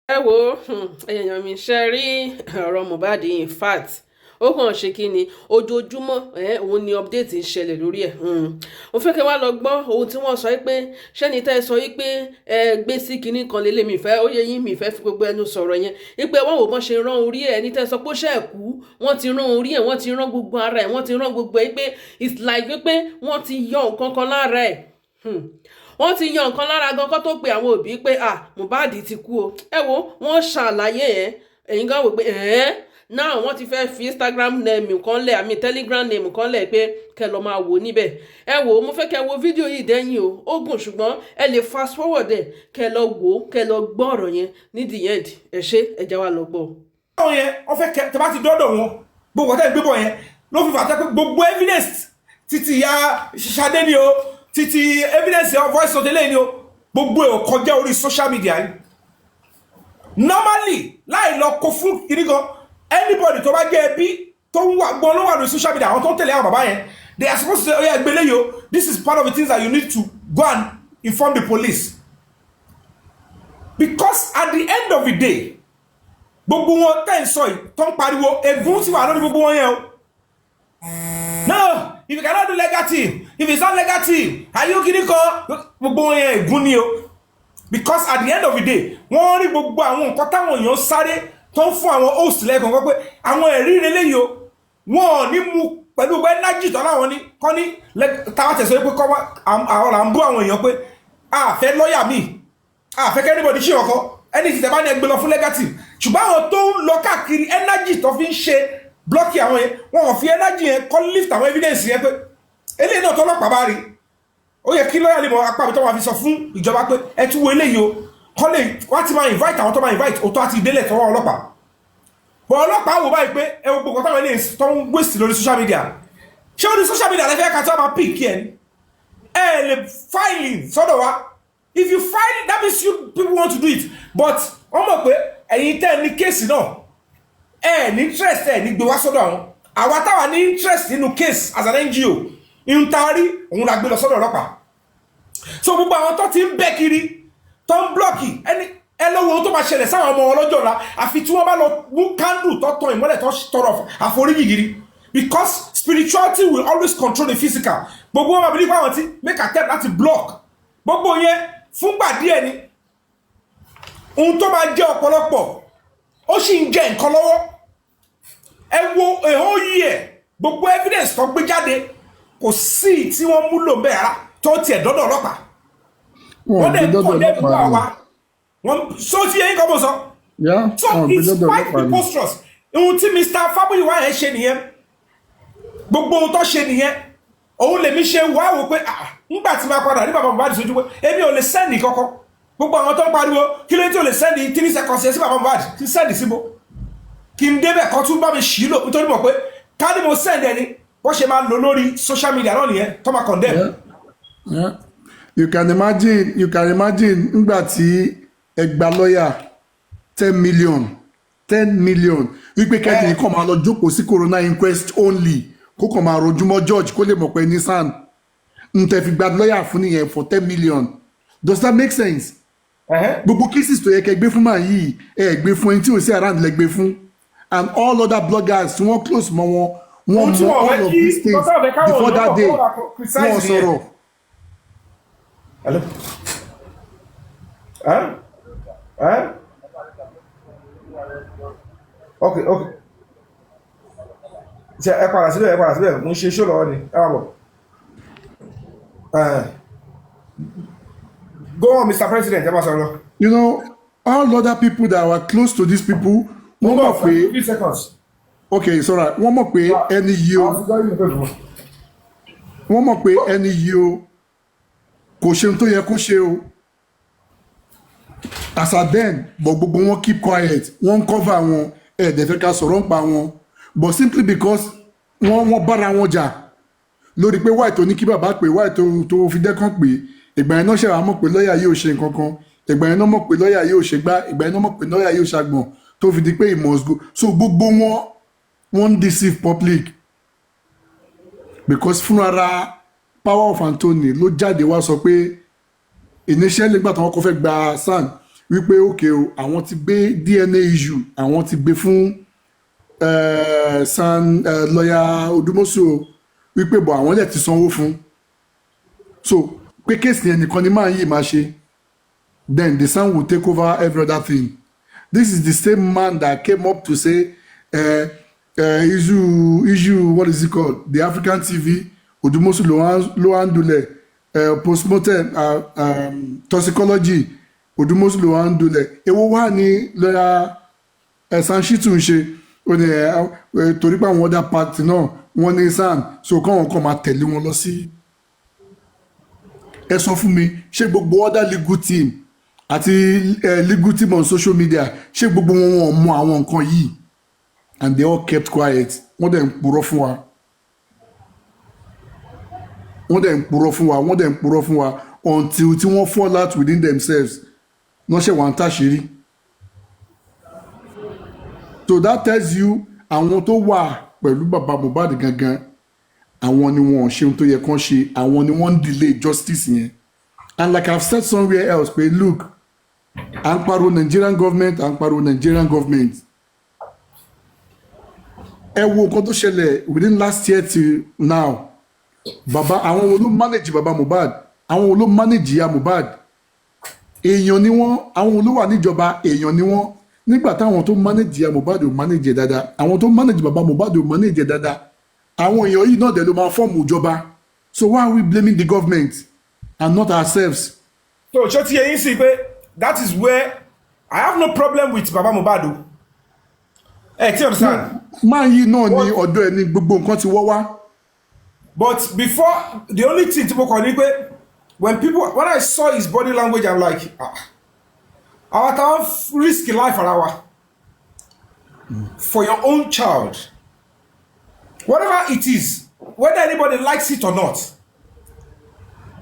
ẹ wo èèyàn mi ṣe rí ọ̀rọ̀ Mohbad in fact ó kàn ṣe kí ni ojoojúmọ́ òun ni update ń ṣẹlẹ̀ lórí ẹ̀ mo fẹ́ kí wá lọ gbọ́ ohun tí wọ́n sọ pé ṣẹ́ni tẹ́ ẹ sọ pé ẹ gbé sí kinní kan lélẹ̀ mi fẹ́ ó yẹ yín mi fẹ́ fi gbogbo ẹnu sọ̀rọ̀ yẹn wípé wọ́n wò bọ́n ṣe rán orí ẹ̀ ní tẹ́ ẹ sọ pé ó ṣe kú wọ́n ti rán orí ẹ̀ wọ́n ti rán gbogbo ara ẹ̀ wọ́n ti rán gbogbo ẹ̀ pé it's like wípé wọ́n ti yọ nǹkan kan lára ẹ̀ wọ́n ti yan nǹkan lára gan kó tó pe àwọn òbí pé Mohbad ti kú o ẹ wo wọ́n ṣàlàyé ẹ̀ ẹ̀yin gan wò pé náà wọ́n ti fẹ́ fi Instagram name kan lẹ̀ àmì Telegram name kan lẹ̀ pé kẹ́ lọ máa wò níbẹ̀ ẹ wò mo fẹ́ kẹ́ wo fídíò yìí dẹ́yìn o ó gùn ṣùgbọ́n ẹ lè fast forward ẹ̀ kẹ́ lọ wò kẹ́ lọ gbọ́ ọ̀rọ̀ yẹn ní the end ẹ ṣé ẹ já wa lọ gbọ́. àwọn yẹn wọ́n fẹ́ kẹ́ tẹ́ bá ti dọ́dọ̀ wọn gbogbo ọ̀tá ìgbébọ̀ yẹn ló fi fàtẹ́ pé gbogbo evidence títí ya Ṣadé ni o títí evidence of voice of the lane ni o gbogbo ẹ̀ kọjá orí social media yìí normally láì lọ kó fún kiri gan anybody tó bá jẹ́ ẹbí tó ń wà gbọ́n ló wà lórí social media àwọn tó ń tẹ̀lé àwọn bàbá yẹn they are supposed to say oya gbélé yo this is part of the things that you need to go and inform the police because at the end of the day gbogbo wọn tẹ́ ń sọ yìí tó ń pariwo ègún ti wà lórí gbogbo wọn yẹn o no if you cannot do legal team if it's not legal team are you kidding ko gbogbo wọn yẹn ègún ni o because at the end of the day wọ́n rí gbogbo àwọn nǹkan táwọn èèyàn sáré tó ń fún àwọn host lẹ́ẹ̀kan pé àwọn ẹ̀rí eléyìí o wọn ò ní mú pẹ̀lú energy tó láwọn ní kọ́ ní táwọn tẹ̀sọ́ pé àwọn là ń bú àwọn èèyàn pé àfẹ́ lọ́ọ̀yà mi àfẹ́ kẹ́ anybody ṣe ọkọ ẹni tí tẹ̀ bá ní ẹgbẹ́ lọ fún legal team ṣùgbọ́n àwọn tó ń lọ káàkiri energy tó fi ń ṣe blọ́ọ̀kì àwọn yẹn wọn ò fi energy yẹn kọ́ lift àwọn evidence yẹn pé eléyìí náà tọ́lọ́pàá bá rí ó yẹ kí lọ́yà lè mọ apá mi tó máa fi sọ fún ìjọba pé ẹ tún wo eléyìí o kọ́ lè wá ti máa invite àwọn tó máa invite òtọ́ àti ìdélẹ̀ tọwọ́ ọlọ́pàá bọ̀ ọlọ́pàá wò báyìí pé ẹ wo gbogbo táwọn eléyìí tó ń waste lórí social media ṣé ó ní social media lẹ́fẹ̀ẹ́ ká tí wọ́n máa pick yẹn ẹ lè filing sọ́dọ̀ wa if you file that means you people want to do it but wọ́n mọ̀ pé ẹ̀yin tẹ́ ẹ ní kéèsì náà ẹ ní interest ẹ ní gbé wá sọ́dọ̀ àwọn àwa táwa ní interest nínú case as an NGO ń taari òun la gbé lọ sọ́dọ̀ ọlọ́pàá so gbogbo àwọn tó ti ń bẹ́ kiri tó ń blọ́ọ̀kì ẹ lọ́wọ́ tó máa ṣẹlẹ̀ sáwọn ọmọ ọlọ́jọ́ ọ̀la àfi tí wọ́n bá lọ mú candle tó tan ìmọ́lẹ̀ tó tọrọ àforíjì gidi because spirituality will always control the physical gbogbo wọn máa bí nípa àwọn tí make attempt láti block gbogbo yẹn fúngbà díẹ̀ ni ohun tó máa jẹ́ ọ̀pọ̀lọpọ̀ ó sì ń jẹ nǹkan lọ́wọ́ ẹ wo èhó yìí ẹ̀ gbogbo evidence tó gbé jáde kò sí tí wọ́n múlò mẹ́ra tó tiẹ̀ dọ́dọ̀ ọlọ́pàá wọ́n dẹ̀ kọ́ lẹ́nu àwa wọ́n so ti yẹn kọ́ bó sọ so it's quite preposterous ohun tí Mr. Fabiyi wá yẹn ṣe nìyẹn gbogbo ohun tó ṣe nìyẹn òun lèmi ṣe wá wò pé nígbà tí máa padà ní bàbá Mohbad sojú pé èmi ò lè sẹ́ndì kankan gbogbo àwọn tó ń pariwo kí ló tí ò lè sẹ́ndì 3 seconds sí bàbá Mohbad kí sẹ́ndì síbo kí n débẹ̀ kan tún bá mi ṣì lò nítorí mọ̀ pé ká ní mo sẹ́ndì ẹni bó ṣe máa lò lórí social media náà nìyẹn tó máa condemn. Yeah. You can imagine nígbà tí ẹ gba lọ́yà 10 million wípé kẹ́kìn kàn máa lọ jókòó sí corona inquest only kó kàn máa rojúmọ́ George kó lè mọ̀ pé Nissan n tẹ́ fi gba lọ́yà fún nìyẹn for 10 million. Does that make sense? Gbogbo cases tó yẹ kẹ́ gbé fún màá yìí ẹ gbé fún ẹni tí ò sí around lẹ gbé fún and all other bloggers tí wọ́n close mọ́ wọn wọ́n mọ all of these things before that day wọ́n sọ̀rọ̀. Hello? Okay. Ṣé ẹ padà síbẹ̀ mo ń ṣe ṣó lọ́wọ́ ni ẹ wà bọ̀. Go on, Mr. President, ẹ bá sọ̀rọ̀. You know, all other people that were close to these people wọ́n mọ̀ pé 3 seconds. Okay, sorry, wọ́n mọ̀ pé ẹni yìí o kò ṣe tó yẹ kó ṣe o as at then but gbogbo wọn keep quiet wọ́n cover wọn ẹ̀ẹ́dẹ̀fẹ́ ká sọ̀rọ̀ ń pa wọn but simply because wọ́n bára wọn jà lórí pé wáì tó ní kí bàbá pé wáì tó fi dẹ́kàn pé ìgbà yẹn náà ṣe wàá mọ̀ pé lọ́ọ̀yà yóò ṣe nǹkan kan ìgbà yẹn náà mọ̀ pé lọ́ọ̀yà yóò ṣe gbá ìgbà yẹn náà mọ̀ pé lọ́ọ̀yà yóò ṣàgbọ̀n tó fi di pé he must go so gbogbo wọn deceive public because fúnra Power of Anthony ló jáde wá sọ pé initially nígbà tí wọ́n kọ́ fẹ́ gba SAN wípé okay o àwọn ti gbé DNA issue àwọn ti gbé fún san lọ́yà Odúmọ́sù o wípé bọ̀ àwọn lè ti sanwó fún so pé kéèsì yẹn nìkan ni máa yìí máa ṣe then the son will take over every other thing. This is the same man that came up to say issue what is it called the African TV Odúmọ́sù ló handle postmortem toxicology Odúmọ́sù ló handle èwo wà ní lọ́yà Sanṣítù ń ṣe ó ní torí pé àwọn other party náà wọ́n ní SAN so káwọn kan máa tẹ̀lé wọn lọ sí ẹ sọ fún mi ṣé gbogbo other legal team àti legal team on social media ṣé gbogbo wọn mọ àwọn nǹkan yìí and they all kept quiet wọ́n dẹ̀ ń purọ́ fún wa wọ́n dẹ̀ ń purọ́ fún wa until tí wọ́n fall out within themselves wọ́n ṣe wà ń tàṣírí so that tells you àwọn tó wà pẹ̀lú bàbá Mohbad gangan àwọn ni wọn ṣe ohun tó yẹ kán ṣe àwọn ni wọ́n ń delay justice yẹn and like I've said somewhere else pé look à ń pariwo Nigerian government ẹ wo nǹkan tó ṣẹlẹ̀ within last year till now bàbá àwọn wo ló manage bàbá Mohbad àwọn wo ló manage ìyá Mohbad èèyàn ni wọ́n àwọn wo ló wà níjọba èèyàn ni wọ́n nígbà táwọn tó manage ìyá Mohbad ò manage dáadáa àwọn tó manage bàbá Mohbad ò manage dáadáa àwọn èèyàn yìí náà dẹ̀ ló máa fọ́ọ̀mù ìjọba so why are we blaming the government and not ourselves. so ṣé tí yẹn sì pé that is where I have no problem with baba Mohbad o tí understand. máa yí náà ní ọ̀dọ̀ ẹ̀ ní gbogbo nǹkan ti wọ́ wá. but before the only thing tí mo kàn ní pé when I saw his body language I'm like our town risk life ara wa for your own child. Whatever it is, whether anybody likes it or not,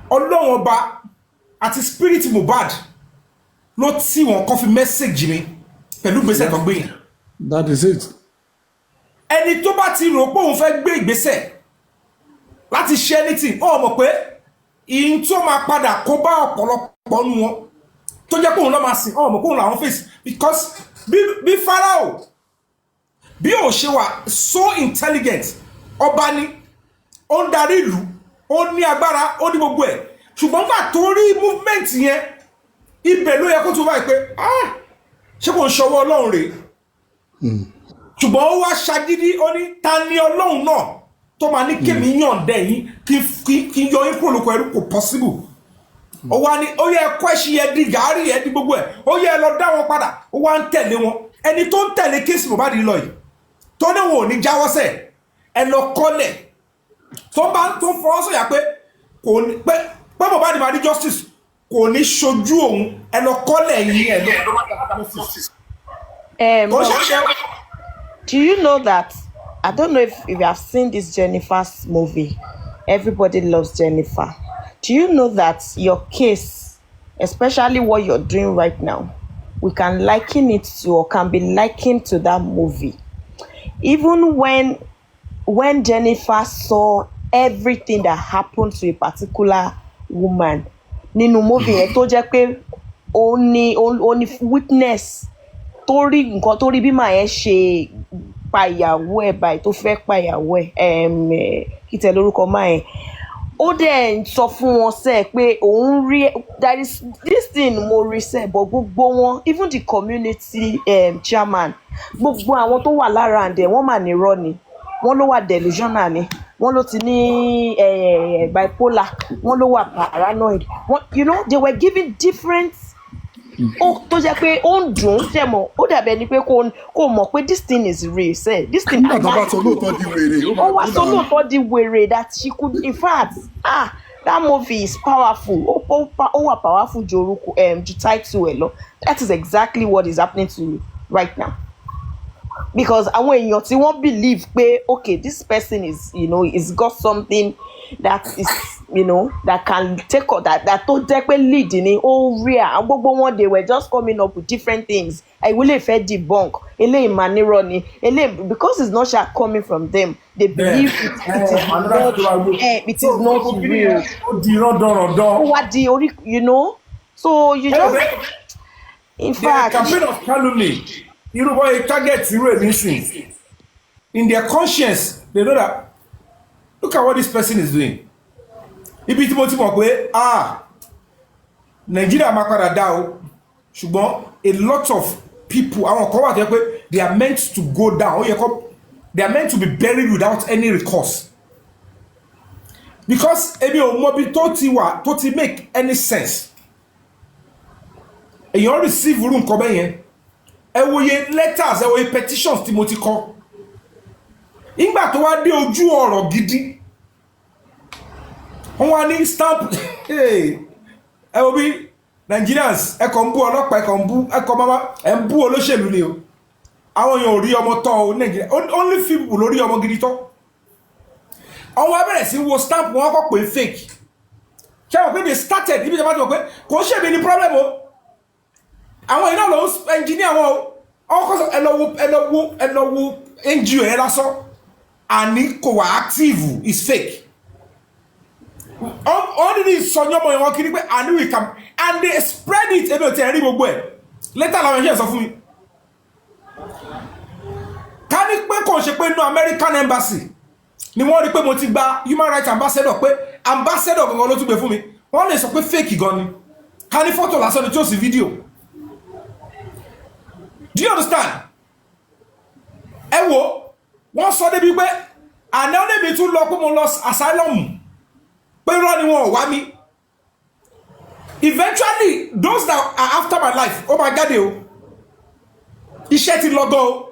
Ọlọ́run ọba àti spirit Mohbad ló tí wọn kọ́ fi message mi pẹ̀lú ìgbésẹ̀ tó gbé yẹn. That is it. Ẹni tó bá ti rò pé òun fẹ́ gbé ìgbésẹ̀ láti ṣe anything ó mọ̀ pé ìyìn tó máa padà kó bá ọ̀pọ̀lọpọ̀ nu wọn tó jẹ́ pé òun lọ́ máa sìn ó mọ̀ pé òun làwọn face because bí Pharaoh bí ó ṣe wà so intelligent ọba ni ó ń darí ìlú ó ní agbára ó ní gbogbo ẹ̀ ṣùgbọ́n nígbà tó rí movement yẹn ibẹ̀ ló yẹ kó tó báyìí pé ṣé kò ń ṣọwọ́ Ọlọ́run rèé ṣùgbọ́n ó wá ṣagídí ó ní ta ni Ọlọ́run náà tó máa ní kémi yànjẹ́ yín kí n yọ yín kúrò lóko ẹrú kò possible ó wá ní ó yẹ ẹ̀kọ́ ẹ̀ṣin yẹn di gàárì yẹn di gbogbo ẹ̀ ó yẹ ẹ lọ dá wọn padà ó wá ń tẹ̀lé wọn ẹni tó ń tẹ̀lé kéèsì Mohbad lọ yìí tó ní wọn ò ní jáwọ́ sẹ̀ ẹ lọ kọ́lẹ̀ tó bá tó fọwọ́ sọ̀yà pé kò ní pé Mohbad máa ní justice kò ní ṣojú òun ẹ lọ kọ́lẹ̀ yìí ẹ lọ justice. Do you know that I don't know if you have seen this Jennifer's movie, Everybody Loves Jennifer. Do you know that your case, especially what you're doing right now, we can liken it to or can be likened to that movie? Even when Jennifer saw everything that happened to a particular woman, nínú movie yẹn tó jẹ́ pé ó ní witness tó rí nǹkan tó rí bí màá yẹn ṣe pa ìyàwó ẹ̀ báyìí tó fẹ́ pa ìyàwó ẹ̀ kí tẹ lórúkọ máa yẹn ó dẹ̀ ń sọ fún wọn sẹ́ pé òun rí that is this thing mo rí sẹ́ but gbogbo wọn even the community chairman gbogbo àwọn tó wà lára àǹdẹ̀ wọ́n mà ní irọ́ ni wọ́n ló wà delusional ni wọ́n ló ti ní bipolar wọ́n ló wà paranoid you know they were giving different ó tó jẹ́ pé ó ń dùn ṣe mọ̀ ó dàbẹ̀ ni pé kò mọ̀ pé this thing is real say this thing nígbà tó bá sọ lóòótọ́ di wèrè ó wá sọ lóòótọ́ di wèrè that she could in fact that movie is powerful ó wà powerful ju orúkọ ju title ẹ̀ lọ that is exactly what is happening to you right now because àwọn èèyàn tí wọ́n believe pé okay this person is is got something that is that can take up that tó jẹ́ pé lead ni ó rí gbogbo wọn they were just coming up with different things àìwé lè fẹ́ debunk eléyìí máa nírọ́ ni eléyìí because it's not coming from them they believe it is not real ó wá di orí so you just In They are a fact, campaign of calumny. You know what a target zero missing. In their conscience, they know that look at what this person is doing. Ibi tí mo ti mọ̀ pé Nigeria máa padà dá o. Ṣùgbọ́n a lot of people, àwọn kan wà tó yẹ pé they are meant to go down. They are meant to be buried without any recourse. Because èmi ò mọ̀ bí tó ti make any sense. Èèyàn receive irú nǹkan bẹ́ẹ̀ yẹn. Ẹ wòye letters, ẹ wòye petitions tí mo ti kọ. Ìgbà tó wá dé ojú ọ̀rọ̀ gidi, wọ́n wá ní stamp. Ẹ wo bí Nigerians ẹ kàn ń bú ọlọ́pàá, ẹ kàn ń bú olóṣèlú ni o. Àwọn èèyàn ò rí ọmọ tọ́ o Nigeria. Only few people ló rí ọmọ gidi tọ́. Àwọn wá bẹ̀rẹ̀ sí wo stamp wọn kọ́ pé fake. Ṣé wọ́n pé they started níbi ìjọba tí wọ́n pé kò ṣèmi ní problem o. Àwọn iná ló ń engineer wọn o. Ọkọ̀ sọ ẹ lọ wo NGO ẹ lásán. Àní kò wà active is fake. All the sọnyọmọ yẹn wọn kiri pé àní we can and they spread it ebi o ti rí gbogbo ẹ̀. Later làwọn ẹ̀ṣẹ̀ sọ fún mi. Ká ní pé kò ṣe pé inú American embassy ni wọ́n rí pé mo ti gba human rights ambassador pé ambassador gangan ló tún gbé fún mi. Wọ́n lè sọ pé fake gan ni. Ká ní fọ́tò lásán ni tí ó sì fídíò. Do you understand? Ẹ wo, wọ́n sọ débi pé àná níbi tún lọ pé mo lọ asylum pé irọ́ ni wọn ò wá mi. Eventually, those that are after my life, oh my God, iṣẹ́ ti lọ gan o.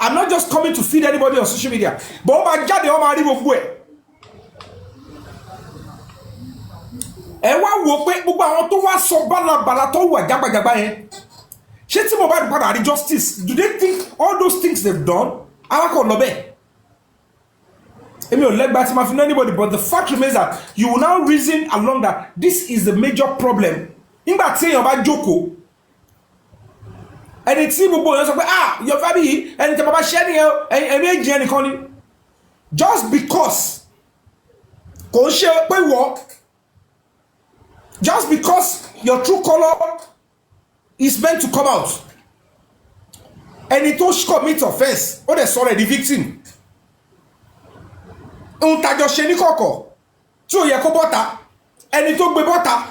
I'm not just coming to feed anybody on social media, but oh my God, oh my rí gbogbo ẹ̀. Ẹ wá wò pé gbogbo àwọn tó wá sọ bálabàla tó wà jágbàjàgbà yẹn. Ṣé tí mo bá padà rí justice, do they think all those things they've done are kò lọ bẹ́ẹ̀? Èmi ò lẹ́gbàá tí ma fi know anybody, but the fact remains that you will now reason along that this is the major problem. Nígbà tí èèyàn bá jókòó, ẹni tí gbogbo èèyàn sọ pé Yomi Fabiyi ẹni tí bàbá ṣẹ́ nìyẹn ẹ̀mí èjì ẹnìkan ni. Just because kò ń ṣe pé wọ́, just because your true colour is meant to come out. Ẹni tó commit offence ó dẹ̀ sọ̀rọ̀ ẹ̀ di victim. Ohun tàjọ ṣe ní kọ̀kọ̀ tí ò yẹ kó bọ́ta, ẹni tó gbé bọ́ta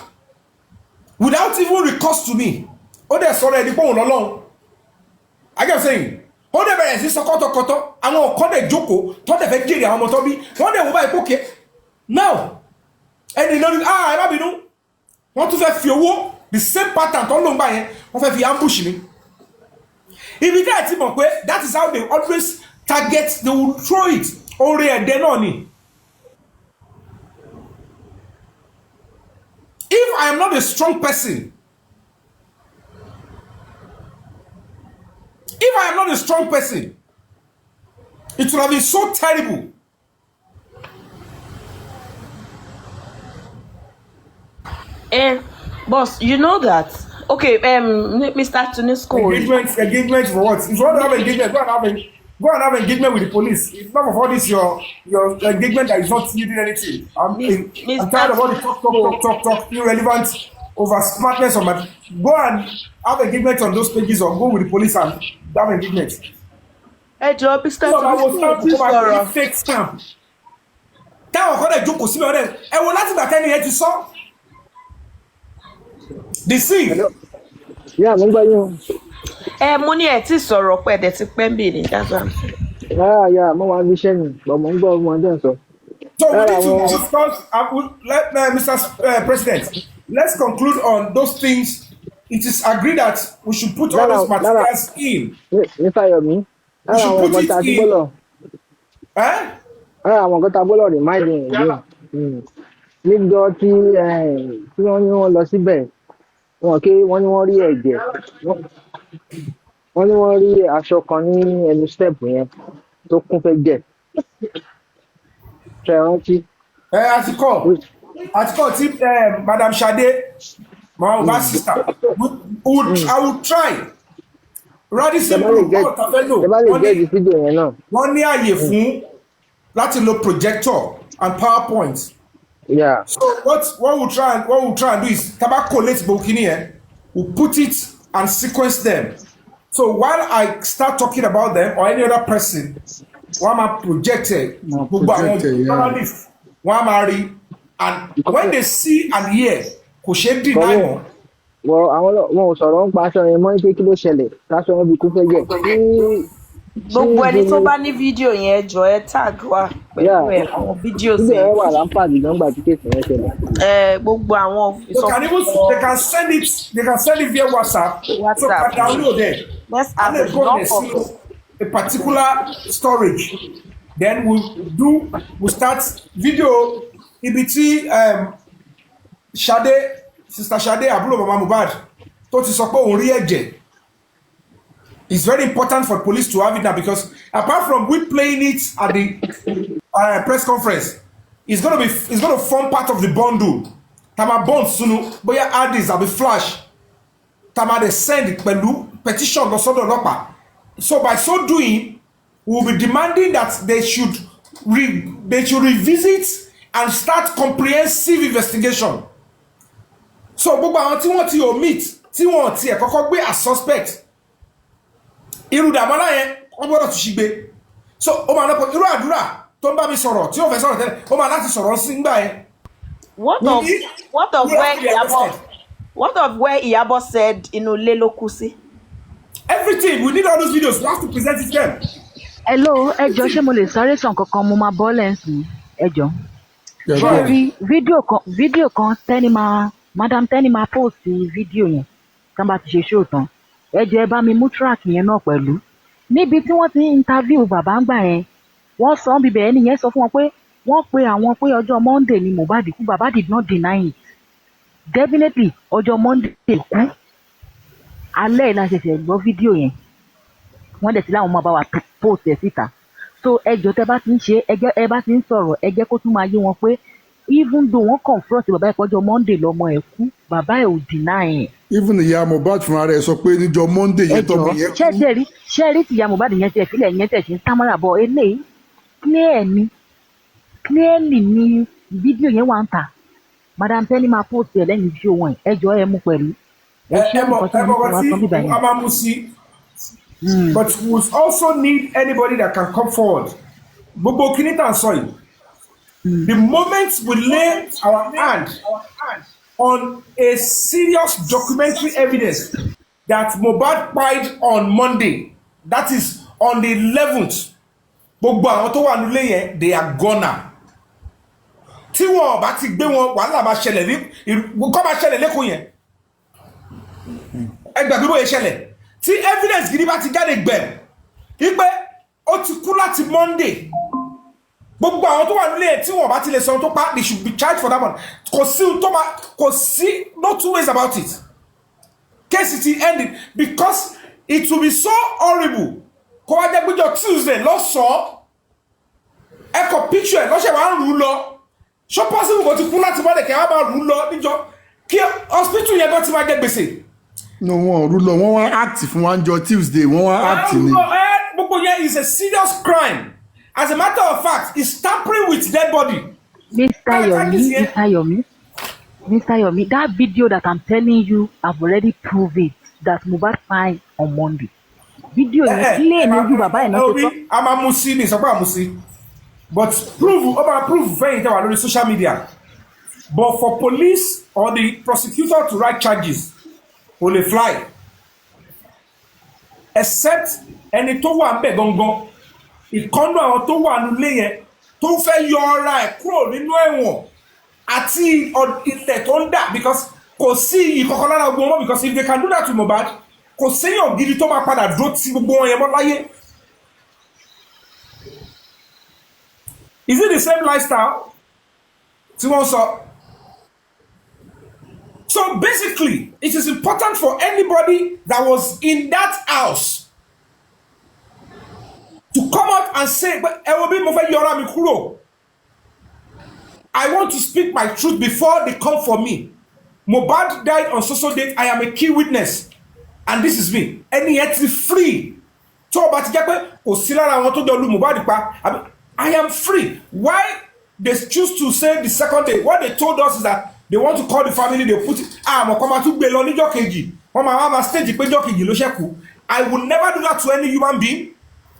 without even recourse to me ó dẹ̀ sọ̀rọ̀ ẹ̀ di pòun lọ́lọ́run. I get saying ó dẹ̀ bẹ̀rẹ̀ sí sọ kọ́tọ̀kọ́tọ̀ àwọn ọ̀kọ́ dẹ̀ jókòó tó dẹ̀ fẹ́ jèrè àwọn ọmọ tó bí wọ́n dẹ̀ wọ́n báyìí pókè now ẹni lórí ẹ má bínú wọ́n tún fẹ́ fi owó the same pattern tó ń lò ń gbà yẹn wọ́n fẹ́ fi ambush mi. Ibi tí a ti mọ̀ pé that is how they always target, they will throw it. Orí ẹ̀dẹ́ náà ni. If I am not a strong person, it would have been so terrible. Boss, you know that. Okay, Mr. Tunisco. Engagement for what? If you want to have engagement, go and have engagement with the police. It's not of all this your engagement that is not yielding anything. I'm tired of all the talk, irrelevant, over smartness of my. Go and have engagement on those pages or go with the police and have engagement. Hey, Joe, Mr. Tunisco. Fake scam. Táwọn kan dẹ̀ jókòó síbẹ̀ ọ̀rẹ́ ẹ wo láti gbà tẹ́ni ẹ ti sọ. The scene. Yeah, mo ń gbọ́ yín o. Mo ní ẹ ti sọ̀rọ̀ pé ẹ̀dẹ̀ ti pẹ́ ń bì ní that's what I'm saying. Yeah, mo wà ní iṣẹ́ ni, but mo ń gbọ́ ọmọ ọdún sọ. So we need to discuss, Mr. President, let's conclude on those things. It is agreed that we should put all those materials in. Mr. Yomi, We should put it in. Àwọn nǹkan tá a gbọ́dọ̀ remind ìlú níjọ́ tí wọ́n ní wọ́n lọ síbẹ̀ wọ́n ní wọ́n rí ẹ̀jẹ̀ wọ́n ní wọ́n rí aṣọ kan ní ẹnu step yẹn tó kún fẹ́ jẹ̀ ṣe rántí. Àtikọ́ tí Madam Sade my own sister I would try. Radisson wọ́n ní àyè fún láti lo projector and PowerPoint. Yeah. So what we try and do is taba collate gbogbo kini yẹn will put it and sequence them. So while I start talking about them or any other person, one man projected, journalists, one man and when they see and hear, kò ṣe deny wọn. Well, àwọn ò sọ̀rọ̀ ń pa aṣọ yẹn mọ́ pé kí ló ṣẹlẹ̀ táṣọ wọn bí kún fẹ́ yẹ. Gbogbo ẹni tó bá ní fídíò yẹn jọ ẹ tag wa pẹ̀lú ẹ̀ àwọn fídíò sí. Fídíò yẹn wà lámpàdì nígbà tí kéèsì yẹn ṣẹlẹ̀. Gbogbo àwọn They can send it via WhatsApp. So can download it. Let's and then go and see a particular storage. Then we'll start video ibi tí Sister Shade àbúrò Mama Mohbad tó ti sọ pé òun rí ẹ̀jẹ̀. It's very important for police to have it now because apart from we playing it at the press conference, it's going to form part of the bundle. Tama bond sunu boya add this abi flash. Tama they send pẹ̀lú petition lọ sọ́dọ̀ ọlọ́pàá. So by so doing, we will be demanding that they should revisit and start comprehensive investigation. So gbogbo àwọn tí wọ́n ti omit tí wọ́n ti ẹ̀ kọ́kọ́ gbé as suspect. Irú Dàmọ́lá yẹn wọ́n gbọ́dọ̀ tún ṣì gbé. So ó máa lọ́pọ̀ irú àdúrà tó ń bá mi sọ̀rọ̀ tí ó fẹ́ sọ̀rọ̀ tẹ́lẹ̀ ó máa láti sọ̀rọ̀ sí ńgbà yẹn. What of where Iyabo said inú ilé ló kú sí? Everything, we need all those videos. We have to present it to them. Hello, ẹ jọ̀ọ́ ṣé mo lè sáré sàn kankan mo máa bọ́ lẹ́sìn ẹ jọ̀ọ́. Ṣé rí fídíò kan Madam Tẹ́ni máa post fídíò yẹn tá bá ti ṣe show tán. Ẹ jọ̀ọ́ ẹ bá mi mú track yẹn náà pẹ̀lú. Níbi tí wọ́n ti ń interview bàbá ń gbà yẹn, wọ́n sọ bíbẹ̀ ẹni yẹn sọ fún wọn pé wọ́n pe àwọn pé ọjọ́ Monday ni Mohbad kú. Bàbá did not deny it. Definitely ọjọ́ Monday kú. Alẹ́ ìlà ṣẹ̀ṣẹ̀ gbọ́ fídíò yẹn. Wọ́n dẹ̀ sí láwọn máa bá wa post ẹ̀ síta. So ẹ jọ̀ọ́ tẹ́ bá ti ń ṣe ẹ bá ti ń sọ̀rọ̀ ẹ jẹ́ kó tún máa yé wọn pé even though wọ́n confront bàbá ẹ̀ pọ́jọ́ Monday lọ́mọ ẹ̀ kú, bàbá ẹ̀ ò deny ẹ̀. Even ìyá Mohbad fúnra rẹ̀ sọ pé níjọ́ Monday yẹn tọ́mọ yẹn kú. Ṣé rí ti ìyá Mohbad yẹn tiẹ̀ sílẹ̀ yẹn tẹ̀ sí ń támọ́ra bọ̀ eléyìí clearly ni fídíò yẹn wà ń tà. Madam Tẹ́ni máa post ẹ̀ lẹ́yìn fídíò wọn ẹ jọ̀ọ́ ẹ mú pẹ̀lú. But we also need anybody that can come forward. Gbogbo kini tan sọ yìí. The moment we lay our hand on a serious documentary evidence that Mohbad died on Monday, that is on the 11th, gbogbo àwọn tó wà nílé yẹn they are gone. Tí wọ́n bá ti gbé wọn wàhálà máa ṣẹlẹ̀ ní kọ́ máa ṣẹlẹ̀ lẹ́kùn yẹn. Ẹgbàgbé bóyá ṣẹlẹ̀. Tí evidence gidi bá ti jáde gbẹ̀m wípé ó ti kú láti Monday. Gbogbo àwọn tó wà nílé tí wọ́n bá ti lè sọ tó pa they should be charged for that one. Kò sí no two ways about it. Case it ended because it will be so horrible. Kó wá jẹ́ gbẹ́jọ́ Tuesday lọ́sọ̀ọ́ ẹ̀kọ́ picture ẹ̀ lọ́sẹ̀ wá ń rú lọ. So possible kò ti kú láti Monday kẹ́ wá máa rú lọ níjọ́ kí hospital yẹn bá ti máa jẹ gbèsè. No wọn rú lọ wọn wá act fún wa jọ Tuesday wọn wá act ni. Gbogbo yẹn is a serious crime. As a matter of fact, it's tampering with dead body. Mr. Yomi, that video that I'm telling you, I've already proved it that Mohbad fine on Monday. Video yẹn clear ní ojú bàbá ẹ̀ náà tó tọ́. I'm a musi ni sọpọ amusi, but prove very tell on social media. But for police or the prosecutor to write charges, will they fly? Except ẹni tó wà ńbẹ̀ gangan. Ìkọ́nú àwọn tó wà nílé yẹn tó fẹ́ yọ ara ẹ̀ kúrò nínú ẹ̀wọ̀n àti ilẹ̀ tó ń dà because kò sí ìkọ̀kọ̀ lára gbogbo wọn because if they can do that to Mohbad kò séyàn gidi tó máa padà dúró tí gbogbo wọn yẹn mọ́ láyé. Is it the same lifestyle tí wọ́n sọ? So basically it is important for anybody that was in that house to come out and say, I want to speak my truth before they come for me. Mohbad died on social date. I am a key witness. And this is me. And yet free. I am free. Why they choose to say the second day? What they told us is that they want to call the family, they put it. wọ́n máa stage péjọ́ kejì ló ṣẹ́kù. I will never do that to any human being.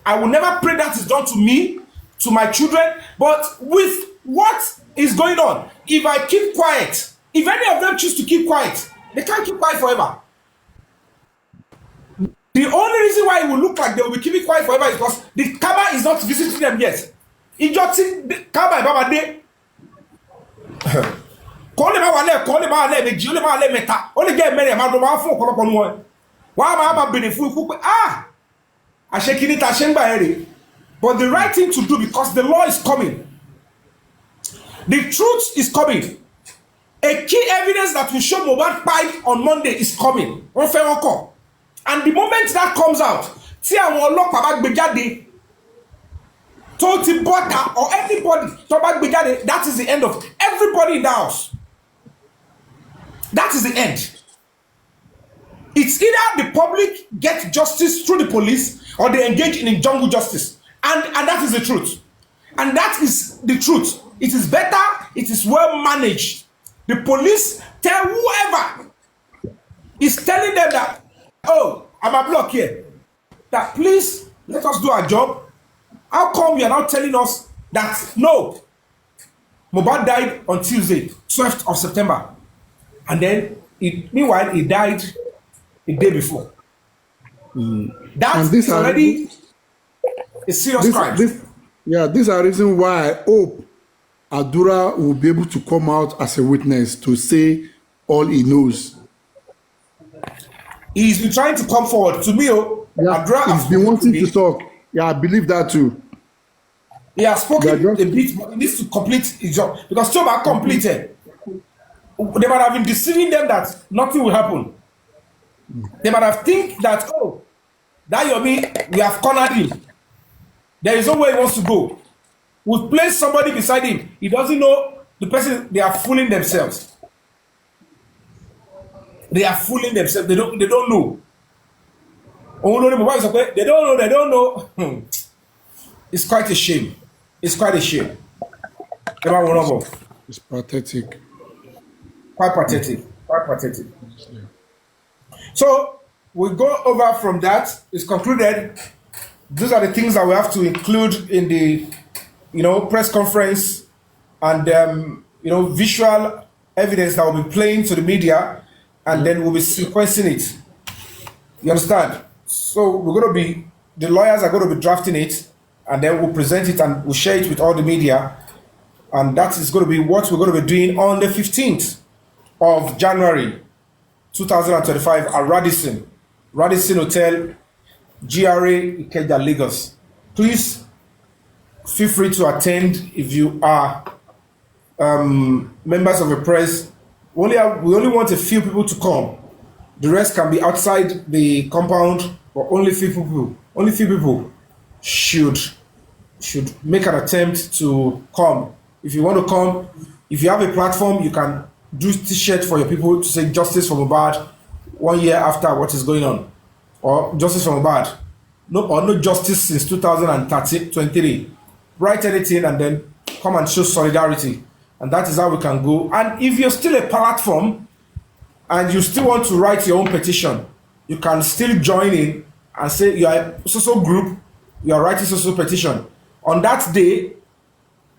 I will never pray that is done to me, to my children. But with what is going on, if I keep quiet, if any of them choose to keep quiet, they can't keep quiet forever. The only reason why it will look like they will be keeping quiet forever is because the karma is not visiting them yet. Ìjọ tí karma ìbámu dé, kò lè máa wà lẹ́ẹ̀kan, ó lè máa wà lẹ́ẹ̀mejì, ó lè máa wà lẹ́ẹ̀mẹ́ta, ó lè jẹ́ mẹ́rin àmàdùn máa fún ọ̀pọ̀lọpọ̀ nu wọn. Wọ́n á máa bèrè fún ikú pé àṣekínní ta ṣe ń gbà ẹ̀rẹ̀. But the right thing to do, because the law is coming, the truth is coming. A key evidence that will show Mohbad died on Monday is coming. Wọ́n fẹ́ wọn kọ̀. And the moment that comes out, tí àwọn ọlọ́pàá bá gbé jáde, tó ti bọ́ta or anybody tó bá gbé jáde, that is the end of everybody in the house. That is the end. It's either the public get justice through the police or they engage in jungle justice. And that is the truth. And that is the truth. It is better, it is well managed. The police tell whoever is telling them that, oh, I'm a block here, that please let us do our job. How come you are now telling us that no, Mohbad died on Tuesday, 12th of September, and then meanwhile he died a day before? That is already a serious crime. These are reasons why I hope Adura will be able to come out as a witness to say all he knows. He's been trying to come forward. To me, Adura he's been wanting to talk. Yeah, I believe that too. He has spoken a bit, but he needs to complete his job. Because Toba completed. They might have been deceiving them that nothing will happen. They might have think that, oh, that Yomi, we have cornered him. There is no way he wants to go. We'll place somebody beside him. He doesn't know the person. They are fooling themselves. They are fooling themselves. They don't know. They don't know. It's quite a shame. It's quite a shame. It's pathetic. Quite pathetic. Quite pathetic. So we go over from that. It's concluded. These are the things that we have to include in the, press conference and visual evidence that will be playing to the media, and then we'll be sequencing it. You understand? So the lawyers are going to be drafting it, and then we'll present it and we'll share it with all the media, and that is going to be what we're going to be doing on the 15th of January 2025 at Radisson Hotel, GRA Ikeja, Lagos. Please feel free to attend if you are members of the press. We only want a few people to come. The rest can be outside the compound, but only few people should make an attempt to come. If you want to come, if you have a platform, you can do t-shirt for your people to say justice for Mohbad 1 year after what is going on, or justice for Mohbad, no justice since 2023. Write anything and then come and show solidarity, and that is how we can go. And if you're still a platform and you still want to write your own petition, you can still join in and say you are a social group, you are writing social petition. On that day,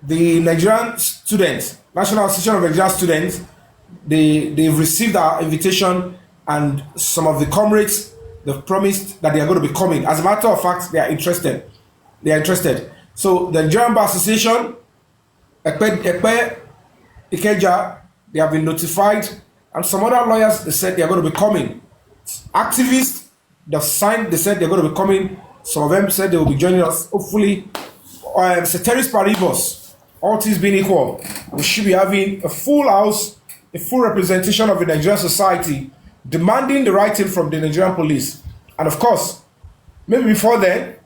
the Nigerian students, National Association of Nigerian Students, they've received our invitation, and some of the comrades, they've promised that they are going to be coming. As a matter of fact, they are interested. So the Nigerian Bar Association, Ekpe, Ikeja, they have been notified, and some other lawyers, they said they are going to be coming. Activists, they said they're going to be coming. Some of them said they will be joining us. Hopefully, ceteris paribus, all things being equal, we should be having a full house, a full representation of the Nigerian society, demanding the right thing from the Nigerian police. And of course, maybe before then,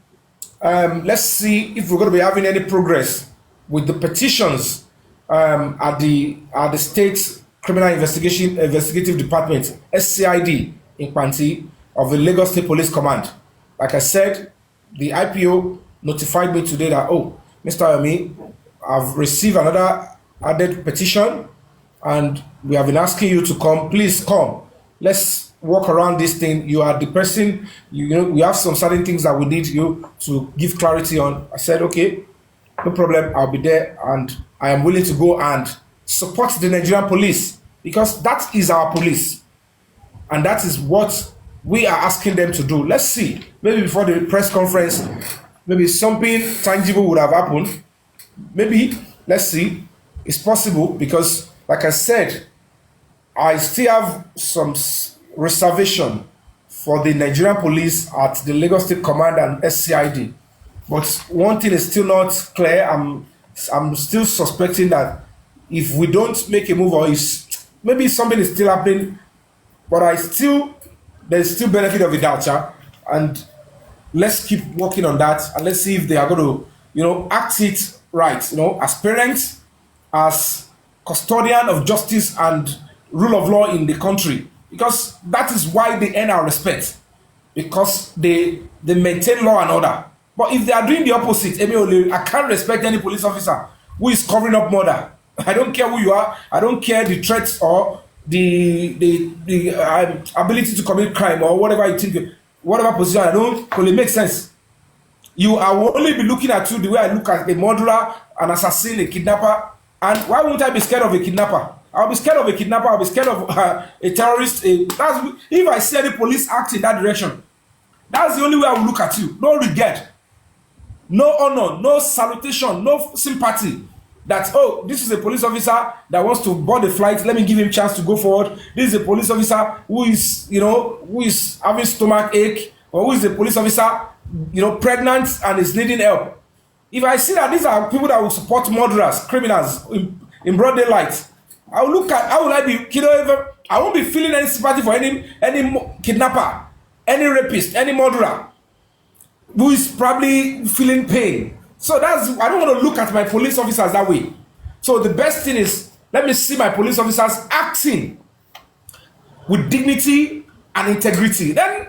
let's see if we're going to be having any progress with the petitions at the State Criminal Investigative Department, SCID, in Panti, of the Lagos State Police Command. Like I said, the IPO notified me today that, oh, Mr. Yomi, I've received another added petition, and we have been asking you to come. Please come. Let's work around this thing. You are the person, you know, we have some certain things that we need you to give clarity on. I said, okay, no problem, I'll be there, and I am willing to go and support the Nigerian police, because that is our police, and that is what we are asking them to do. Let's see, maybe before the press conference, maybe something tangible would have happened. Maybe, let's see, it's possible, because like I said, I still have some reservation for the Nigerian police at the Lagos State Command and SCID. But one thing is still not clear. I'm still suspecting that if we don't make a move, or if maybe something is still happening, but there's still benefit of the doubt, yeah? And let's keep working on that, and let's see if they are going to, you know, act it right, you know, as parents, as custodian of justice and rule of law in the country, because that is why they earn our respect, because they maintain law and order. But if they are doing the opposite, I can't respect any police officer who is covering up murder. I don't care who you are. I don't care the threats or the ability to commit crime or whatever you think, whatever position. I don't. Because it makes sense. I will only be looking at you the way I look at a murderer, an assassin, a kidnapper. And why won't I be scared of a kidnapper? I'll be scared of a kidnapper. I'll be scared of a terrorist. If I see any police act in that direction, that's the only way I will look at you. No regret, no honor, no salutation, no sympathy. That, oh, this is a police officer that wants to board a flight. Let me give him a chance to go forward. This is a police officer who is, you know, who is having stomach ache, or who is a police officer, you know, pregnant and is needing help. If I see that these are people that will support murderers, criminals in broad daylight, I will look at, how will I be, you know, I won't be feeling any sympathy for any kidnapper, any rapist, any murderer who is probably feeling pain. So I don't want to look at my police officers that way. So the best thing is, let me see my police officers acting with dignity and integrity. Then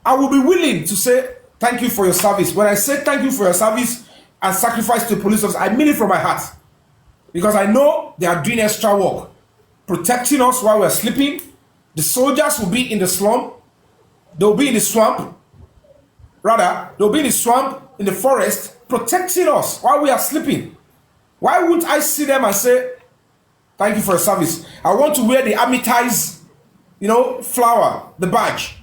I will be willing to say thank you for your service. When I say thank you for your service and sacrifice to police officers, I mean it from my heart. Because I know they are doing extra work, protecting us while we're sleeping. The soldiers will be in the slum. They'll be in the swamp. Rather, they'll be in the swamp, in the forest, protecting us while we are sleeping. Why wouldn't I see them and say, thank you for your service? I want to wear the army ties, you know, flower, the badge.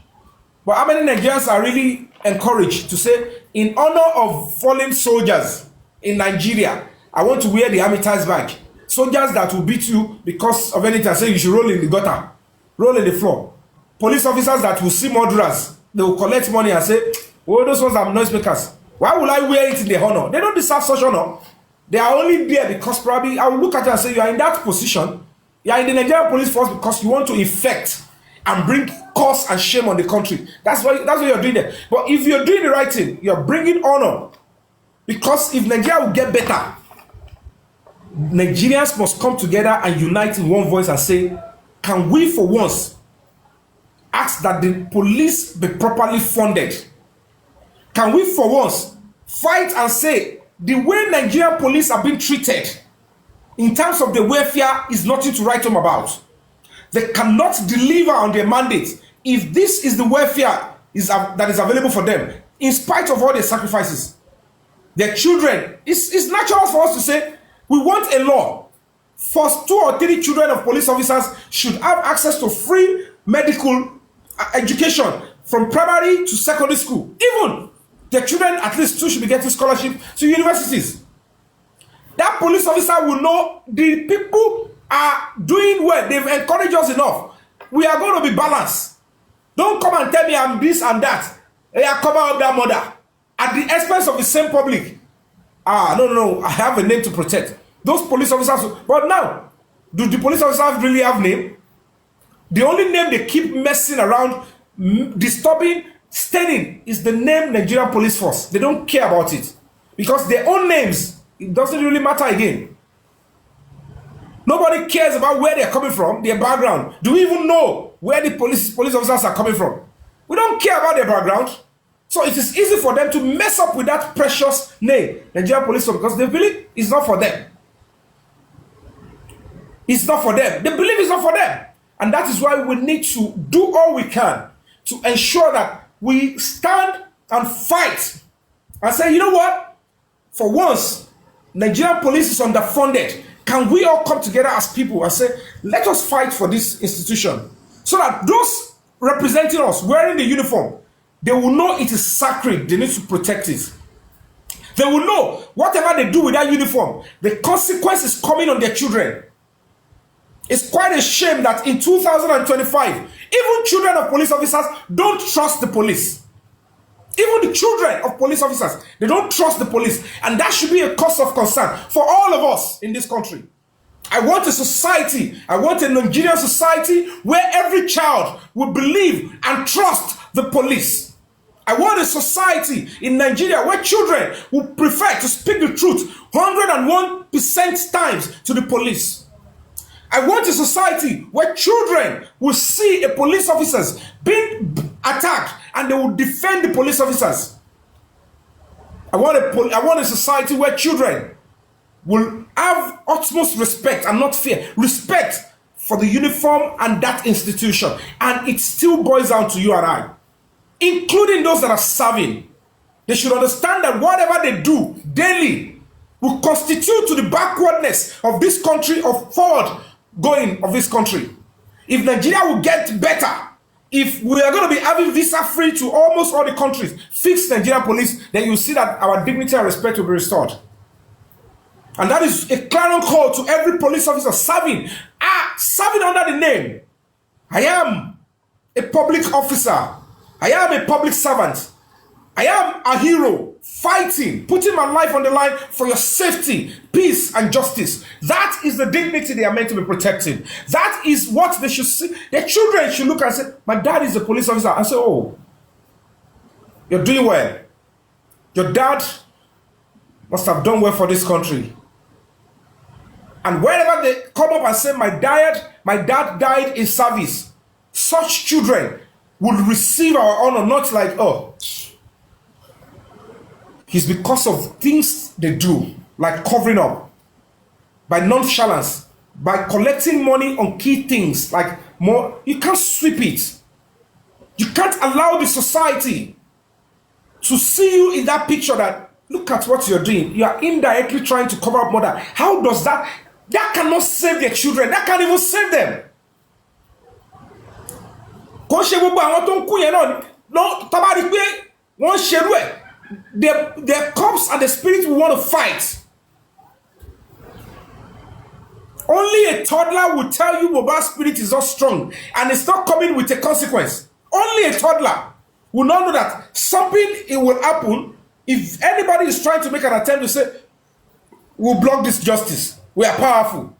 But how many Nigerians are really encouraged to say, in honor of fallen soldiers in Nigeria, I want to wear the army ties badge. Soldiers that will beat you because of anything, say you should roll in the gutter, roll in the floor. Police officers that will see murderers, they will collect money and say, oh, those ones are noisemakers. Why will I wear it in the honor? They don't deserve such honor. They are only there because probably I will look at it and say, you are in that position. You are in the Nigerian police force because you want to infect and bring curse and shame on the country. That's what you're doing there. But if you're doing the right thing, you're bringing honor. Because if Nigeria will get better, Nigerians must come together and unite in one voice and say, can we for once ask that the police be properly funded? Can we for once fight and say the way Nigerian police are being treated in terms of the welfare is nothing to write home about? They cannot deliver on their mandate if this is the welfare that is available for them, in spite of all their sacrifices. Their children, it's natural for us to say we want a law. First 2 or 3 children of police officers should have access to free medical education from primary to secondary school. Even their children, at least 2, should be getting scholarship to universities. That police officer will know the people are doing well. They've encouraged us enough. We are going to be balanced. Don't come and tell me I'm this and that. They are coming out that murder at the expense of the same public. No. I have a name to protect. Those police officers. But now, do the police officers really have name? The only name they keep messing around, disturbing, staining is the name Nigerian Police Force. They don't care about it. Because their own names, it doesn't really matter again. Nobody cares about where they're coming from, their background. Do we even know where the police officers are coming from? We don't care about their background. So it is easy for them to mess up with that precious name, Nigerian Police Force, because they believe it's not for them. It's not for them. They believe it's not for them. And that is why we need to do all we can to ensure that we stand and fight and say, you know what? For once, Nigerian police is underfunded. Can we all come together as people and say, let us fight for this institution so that those representing us wearing the uniform, they will know it is sacred. They need to protect it. They will know whatever they do with that uniform, the consequence is coming on their children. It's quite a shame that in 2025, even children of police officers don't trust the police. Even the children of police officers, they don't trust the police. And that should be a cause of concern for all of us in this country. I want a society, I want a Nigerian society where every child will believe and trust the police. I want a society in Nigeria where children will prefer to speak the truth 101% times to the police. I want a society where children will see a police officers being attacked and they will defend the police officers. I want a society where children will have utmost respect and not fear. Respect for the uniform and that institution. And it still boils down to you and I, including those that are serving. They should understand that whatever they do daily will constitute to the backwardness of this country, of forward going of this country. If Nigeria will get better, if we are going to be having visa free to almost all the countries, fix Nigerian police, then you'll see that our dignity and respect will be restored. And that is a clarion call to every police officer serving under the name. I am a public officer. I am a public servant. I am a hero, fighting, putting my life on the line for your safety, peace, and justice. That is the dignity they are meant to be protecting. That is what they should see. Their children should look and say, my dad is a police officer. And say, oh, you're doing well. Your dad must have done well for this country. And wherever they come up and say, my dad died in service, such children will receive our honor, not like, oh, it's because of things they do, like covering up, by nonchalance, by collecting money on key things, like more. You can't sweep it. You can't allow the society to see you in that picture that, look at what you're doing. You are indirectly trying to cover up murder. How does that cannot save their children. That can't even save them. Their corpse and the spirit will want to fight. Only a toddler will tell you Mohbad's spirit is not strong and it's not coming with a consequence. Only a toddler will not know that something it will happen if anybody is trying to make an attempt to say, we'll block this justice. We are powerful.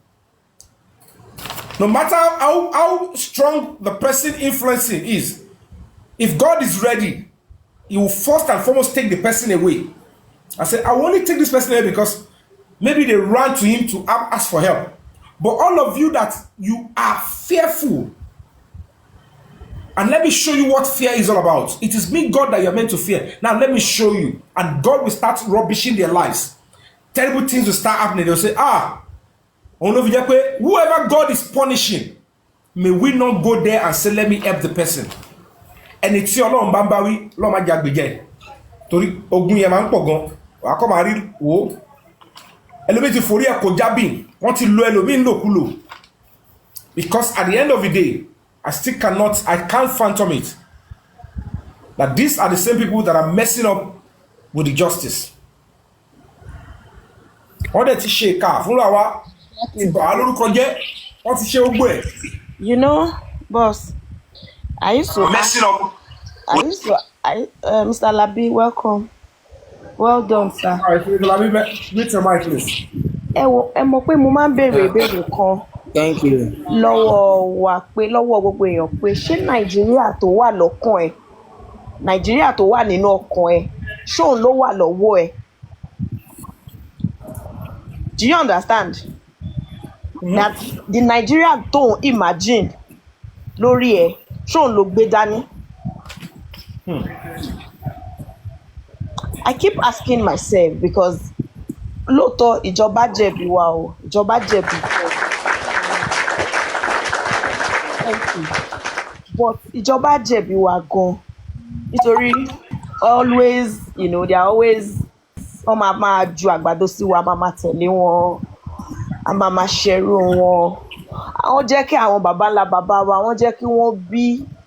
No matter how strong the person influencing is, if God is ready, he will first and foremost take the person away. I said, I will only take this person away because maybe they ran to him to ask for help. But all of you that you are fearful, and let me show you what fear is all about. It is me, God, that you're meant to fear. Now let me show you. And God will start rubbishing their lives. Terrible things will start happening. They'll say, whoever God is punishing, may we not go there and say, let me help the person. And it's your long bambawi, long majagbe. Tori ogun yẹn máa ń pọ̀ gan. Wàá kọ́ máa rí wo. Ẹlòmíì ti forí ẹ̀ kò jábìn. Wọ́n ti lo ẹlòmíì ńlòkulò. Because at the end of the day, I can't phantom it. That these are the same people that are messing up with the justice. Wọ́n dẹ̀ ti ṣe ìka fúnra wa. Ti bà á lórúkọ jẹ́. Wọ́n ti ṣe gbogbo ẹ̀. You know, boss, I used to Mr. Labi, welcome. Well done, sir. All right, Mr. Labi, meet your mic, please. Ẹ mọ̀ pé mo máa ń béèrè ìbéèrè kan. Thank you. Lọ́wọ́ wa pé lọ́wọ́ gbogbo èèyàn pé ṣé Nàìjíríà tó wà lọ́kàn ẹ̀, Nàìjíríà tó wà nínú ọkàn ẹ̀, ṣóun ló wà lọ́wọ́ ẹ̀? Do you understand? Mm-hmm. That the Nigeria don't imagine lórí ẹ̀, ṣóun ló gbé dání? I keep asking myself because lóòótọ́ ìjọba jẹ̀bi wa o, ìjọba jẹ̀bi wa. but ìjọba jẹ̀bi wa gan nítorí always they are always wọ́n máa ju àgbàdo sí wa máa tẹ̀lé wọn a máa ṣẹrú wọn àwọn jẹ́ kí àwọn baba ńlá bàbá wa wọ́n jẹ́ kí wọ́n bí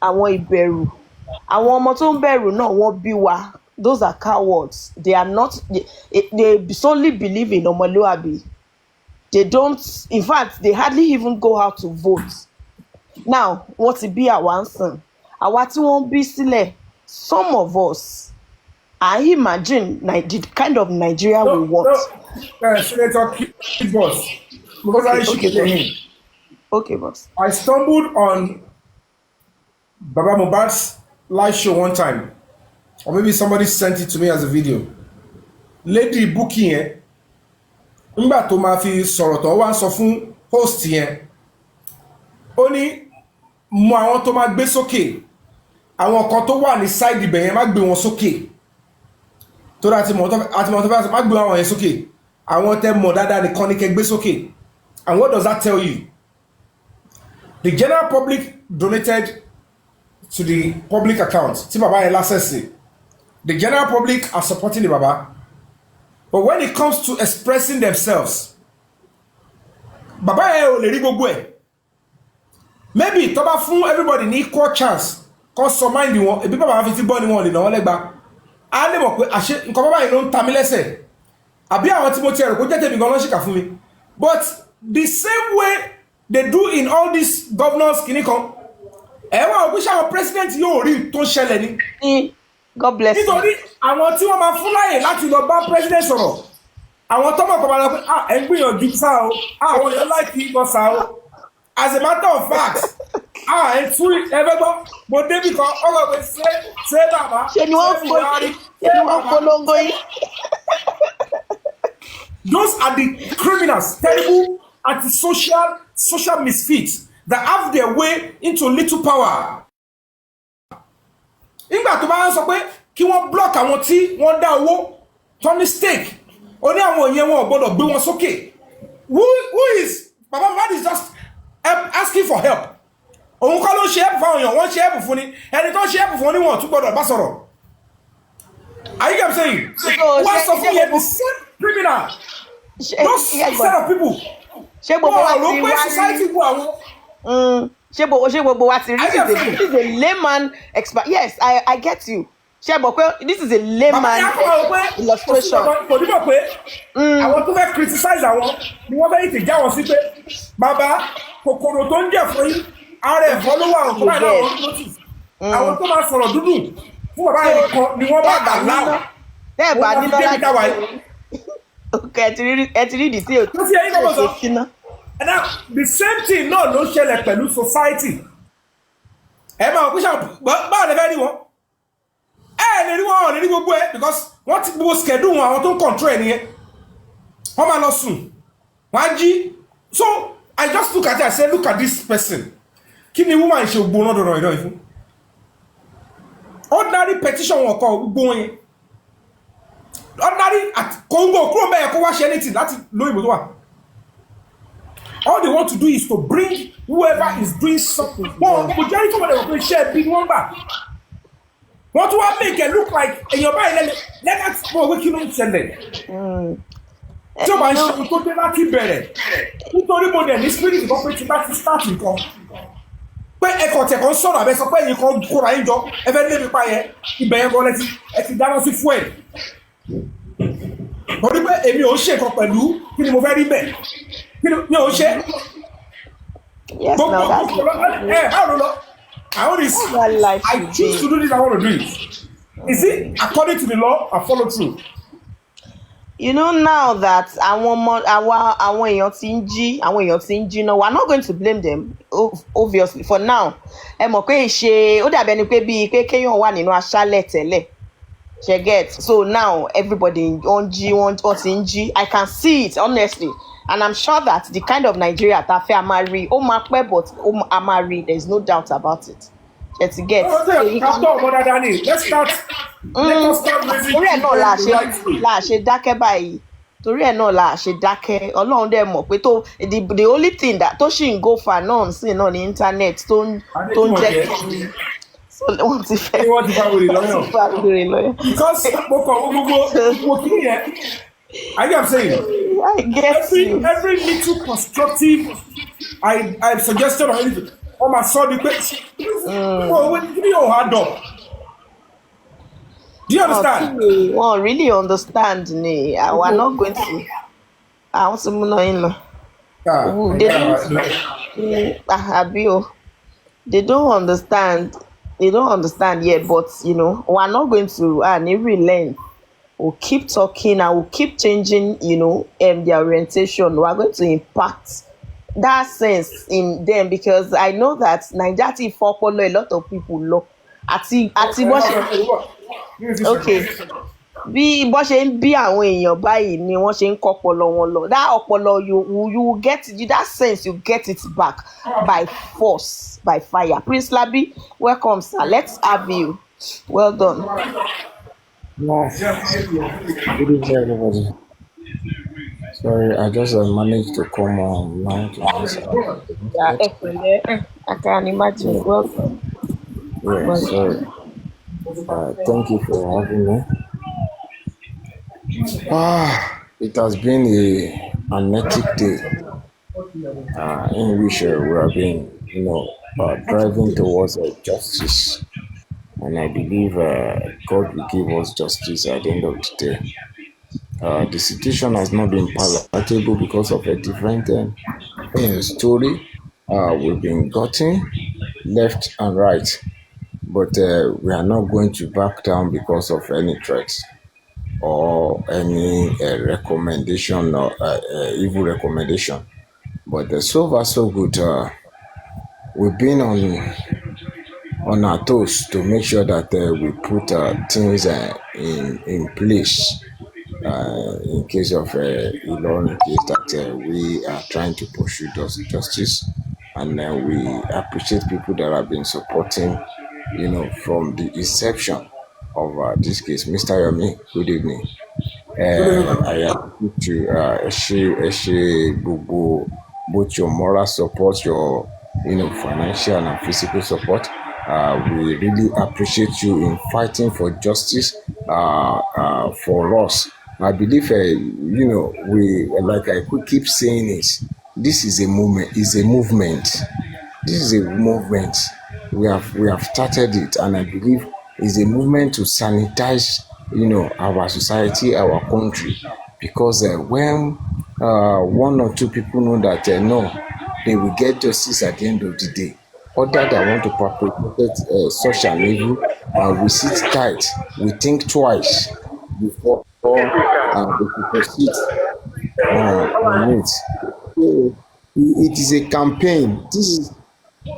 àwọn ìbẹ̀rù àwọn ọmọ tó ń bẹ̀rù náà wọ́n bí wa those are cowards they are not they solely believe in ọmọlúwàbí they don't in fact they hardly even go out to vote now wọ́n ti bí àwa ń sìn àwa tí wọ́n bí sílẹ̀ some of us I imagine the kind of Nigeria we want. Senator Boss, Okay, boss. I stumbled on Baba Mohbad's live show one time, or maybe somebody sent it to me as a video. Lady booking yẹn, nígbà tó máa fi sọ̀rọ̀ tó wá sọ fún host yẹn, ó ní mọ àwọn tó máa gbé sókè, àwọn kan tó wà ní side ibẹ̀ yẹn má gbé wọn sókè. Tó dá àti mọ̀ tó fẹ́ má gbé àwọn yẹn sókè, àwọn tẹ́ mọ̀ dáadáa nìkan ní kẹ́ gbé sókè. And what does that tell you? The general public donated to the public account. Tí bàbá yẹn access it. The general public are supporting the baba. But when it comes to expressing themselves, bàbá yẹn ò lè rí gbogbo ẹ̀. Maybe tó bá fún everybody ní equal chance, kó sọ mind wọn, ebi bàbá fi ti gbọ́ ni wọn lè náà lẹ́gba. A lè mọ̀ pé àṣẹ nǹkan bàbá yẹn ló ń ta mí lẹ́sẹ̀. Àbí àwọn tí mo ti ẹ̀rọ kó jẹ́ tèmi gan ló ń ṣìkà fún mi. But the same way they do in all these governors kìnnìkan, ẹ̀wọ̀n òkú ṣàwọn president yóò rí tó ṣẹlẹ̀ ni. God bless you. Nítorí àwọn tí wọ́n máa fún láyè láti lọ bá president sọ̀rọ̀, àwọn tó mọ̀ kọ́ máa lọ pé ẹ̀ ń gbìyànjú sá o, àwọn èèyàn láìpẹ́ ìgbọ̀n sá o. As a matter of fact, ẹ̀ tún ẹgbẹ́ gbọ́, mo débì kan, ọ̀rọ̀ pé ṣé bàbá ṣe ni wọ́n polongo yìí. Those are the criminals, terrible antisocial misfits that have their way into little power. Nígbà tó bá ń sọ pé kí wọ́n block àwọn tí wọ́n dá owó Tony stake, ó ní àwọn yẹn wọn ò gbọ́dọ̀ gbé wọn sókè. Who is Baba Mohbad is just asking for help. Òun kọ́ ló ń ṣe help fáwọn èèyàn, wọ́n ṣe help fún ni. Ẹni tó ń ṣe help fún ni wọ́n tún gbọ́dọ̀ bá sọ̀rọ̀. Are you getting saying? Wọ́n sọ fún yẹn the same criminal. Those set of people. Ṣé gbogbo wa ti wá society bu àwọn. Ṣé gbogbo wa ti rí this is a layman expert. Yes, I get you. Ṣé gbogbo pé this is a layman illustration. Kò ní mọ̀ pé àwọn tó fẹ́ criticize àwọn ni wọ́n fẹ́ yìí já wọn sí pé bàbá kòkòrò tó ń jẹ́ fún yín ara ẹ̀fọ́ ló wà ọ̀kọ́ báyìí náà wọ́n notice. Àwọn tó máa sọ̀rọ̀ dúdú fún bàbá yẹn kan ni wọ́n bá gbà láwọ̀. Bẹ́ẹ̀ bá nílò láti ẹ ti rí ìdí tí o ṣe síná. And now the same thing náà ló ń ṣẹlẹ̀ pẹ̀lú society. Ẹ máa kó ṣàpò báwo lè fẹ́ rí wọn? Ẹ lè rí wọn ò lè rí gbogbo ẹ because wọ́n ti gbogbo schedule wọn àwọn tó ń control ẹ nìyẹn. Wọ́n máa lọ sùn, wọ́n á jí. So I just look at it and say look at this person. Kí ni woman ṣe gbóná dọ̀rọ̀ ìdọ̀ ìfún? Ordinary petition wọn kọ gbogbo wọn yẹn. Ordinary Congo kúrò bẹ́ẹ̀ kó wá ṣe anything láti lóyìnbó tó wà. All they want to do is to bring whoever is doing something. Well, majority of them will share big number. What do I make it look like? And you're buying let us go with you send it. So by showing to the lucky better. Who told you that this spirit is operating back to start in come? Pé ẹ kò tẹ̀ kàn sọ̀rọ̀ àbẹ́ sọ pé ẹ̀yin kan kóra yín jọ ẹ fẹ́ lé mi pa yẹn ibẹ̀ yẹn gan ẹ ti dáná sí fuel. Mo ní pé èmi ò ṣe nǹkan pẹ̀lú kí ni mo fẹ́ rí bẹ́ẹ̀ kí ni ò ṣe. Yes, now that's how do you I want this. I choose to do this. I want to do it. Is it according to the law? I follow through. You know now that àwọn èèyàn ti ń jí náà we are not going to blame them obviously for now. Ẹ mọ̀ pé ìṣe ó dàbí ẹni pé bíi pé kéèyàn wà nínú aṣálẹ̀ tẹ́lẹ̀. She get so now everybody on G wọ́n ti ń jí. I can see it honestly. And I'm sure that the kind of Nigeria that fẹ́ amari, ó máa pẹ́ but ó amari, there's no doubt about it. Let's get. Let's start raising. Orí ẹ̀ náà la ṣe dákẹ́ báyìí. torí ẹ̀ náà la ṣe dákẹ́. Ọlọ́run dẹ̀ mọ̀ pé the only thing that tó ṣì ń go far náà sí náà ní internet tó ń jẹ́ kí wọ́n ti fẹ́ wọ́n ti bá wèrè lọ́yọ̀. Because mo kàn gbogbo kí ni yẹn. I get what I'm saying. I get you. Every little constructive I suggested or anything, on my son, the page. Give me your hard up. Do you understand? Well, really understand ni. We're not going to. I want to move in. They don't understand. They don't understand yet, but we're not going to relent. We'll keep talking and we'll keep changing, their orientation. We're going to impact that sense in them because I know that Nigeria for a lot of people love. Okay. Bí bó ṣe ń bí àwọn èèyàn báyìí ni wọ́n ṣe ń kọ́ ọpọlọ wọn lọ. That ọpọlọ you will get it, that sense you get it back by force, by fire. Prince Labi, welcome sir. Let's have you. Well done. No. Good evening, everybody. Sorry, I just managed to come online to answer. Yeah, I can imagine. Welcome. Yeah, sorry. Thank you for having me. It has been an hectic day in which we have been, driving towards justice. And I believe God will give us justice at the end of the day. The situation has not been palatable because of a different story we've been gotten left and right. But we are not going to back down because of any threats or any recommendation or evil recommendation. But so far so good. We've been on our toes to make sure that we put things in place in case of Ilorin case that we are trying to pursue justice, and we appreciate people that have been supporting, from the inception of this case. Mr. Yomi, good evening. I appreciate both your moral support, your financial and physical support. We really appreciate you in fighting for justice for us. I believe, we, like I could keep saying, this is a movement. This is a movement. We have started it, and I believe it's a movement to sanitize, our society, our country, because when one or two people know that no, they will get justice at the end of the day. Others that want to perpetrate such an evil, we sit tight, we think twice before we proceed on it. So it is a campaign.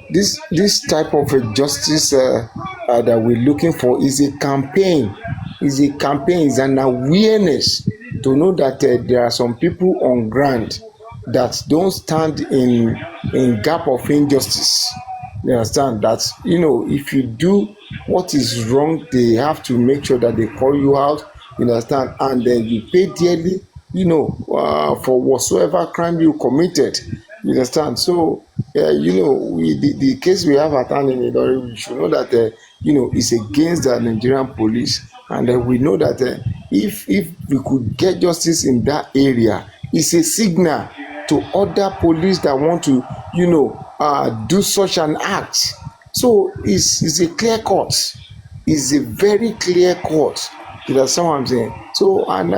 This type of a justice that we're looking for is a campaign. Is an awareness to know that there are some people on ground that don't stand in gap of injustice. You understand that, if you do what is wrong, they have to make sure that they call you out, you understand, and then you pay dearly, for whatsoever crime you committed, you understand. So, the case we have at hand in Ilorin, we should know that, it's against the Nigerian police, and we know that if we could get justice in that area, it's a signal to other police that want to, do such an act. So it's a clear cut. It's a very clear cut. That's what I'm saying. So, and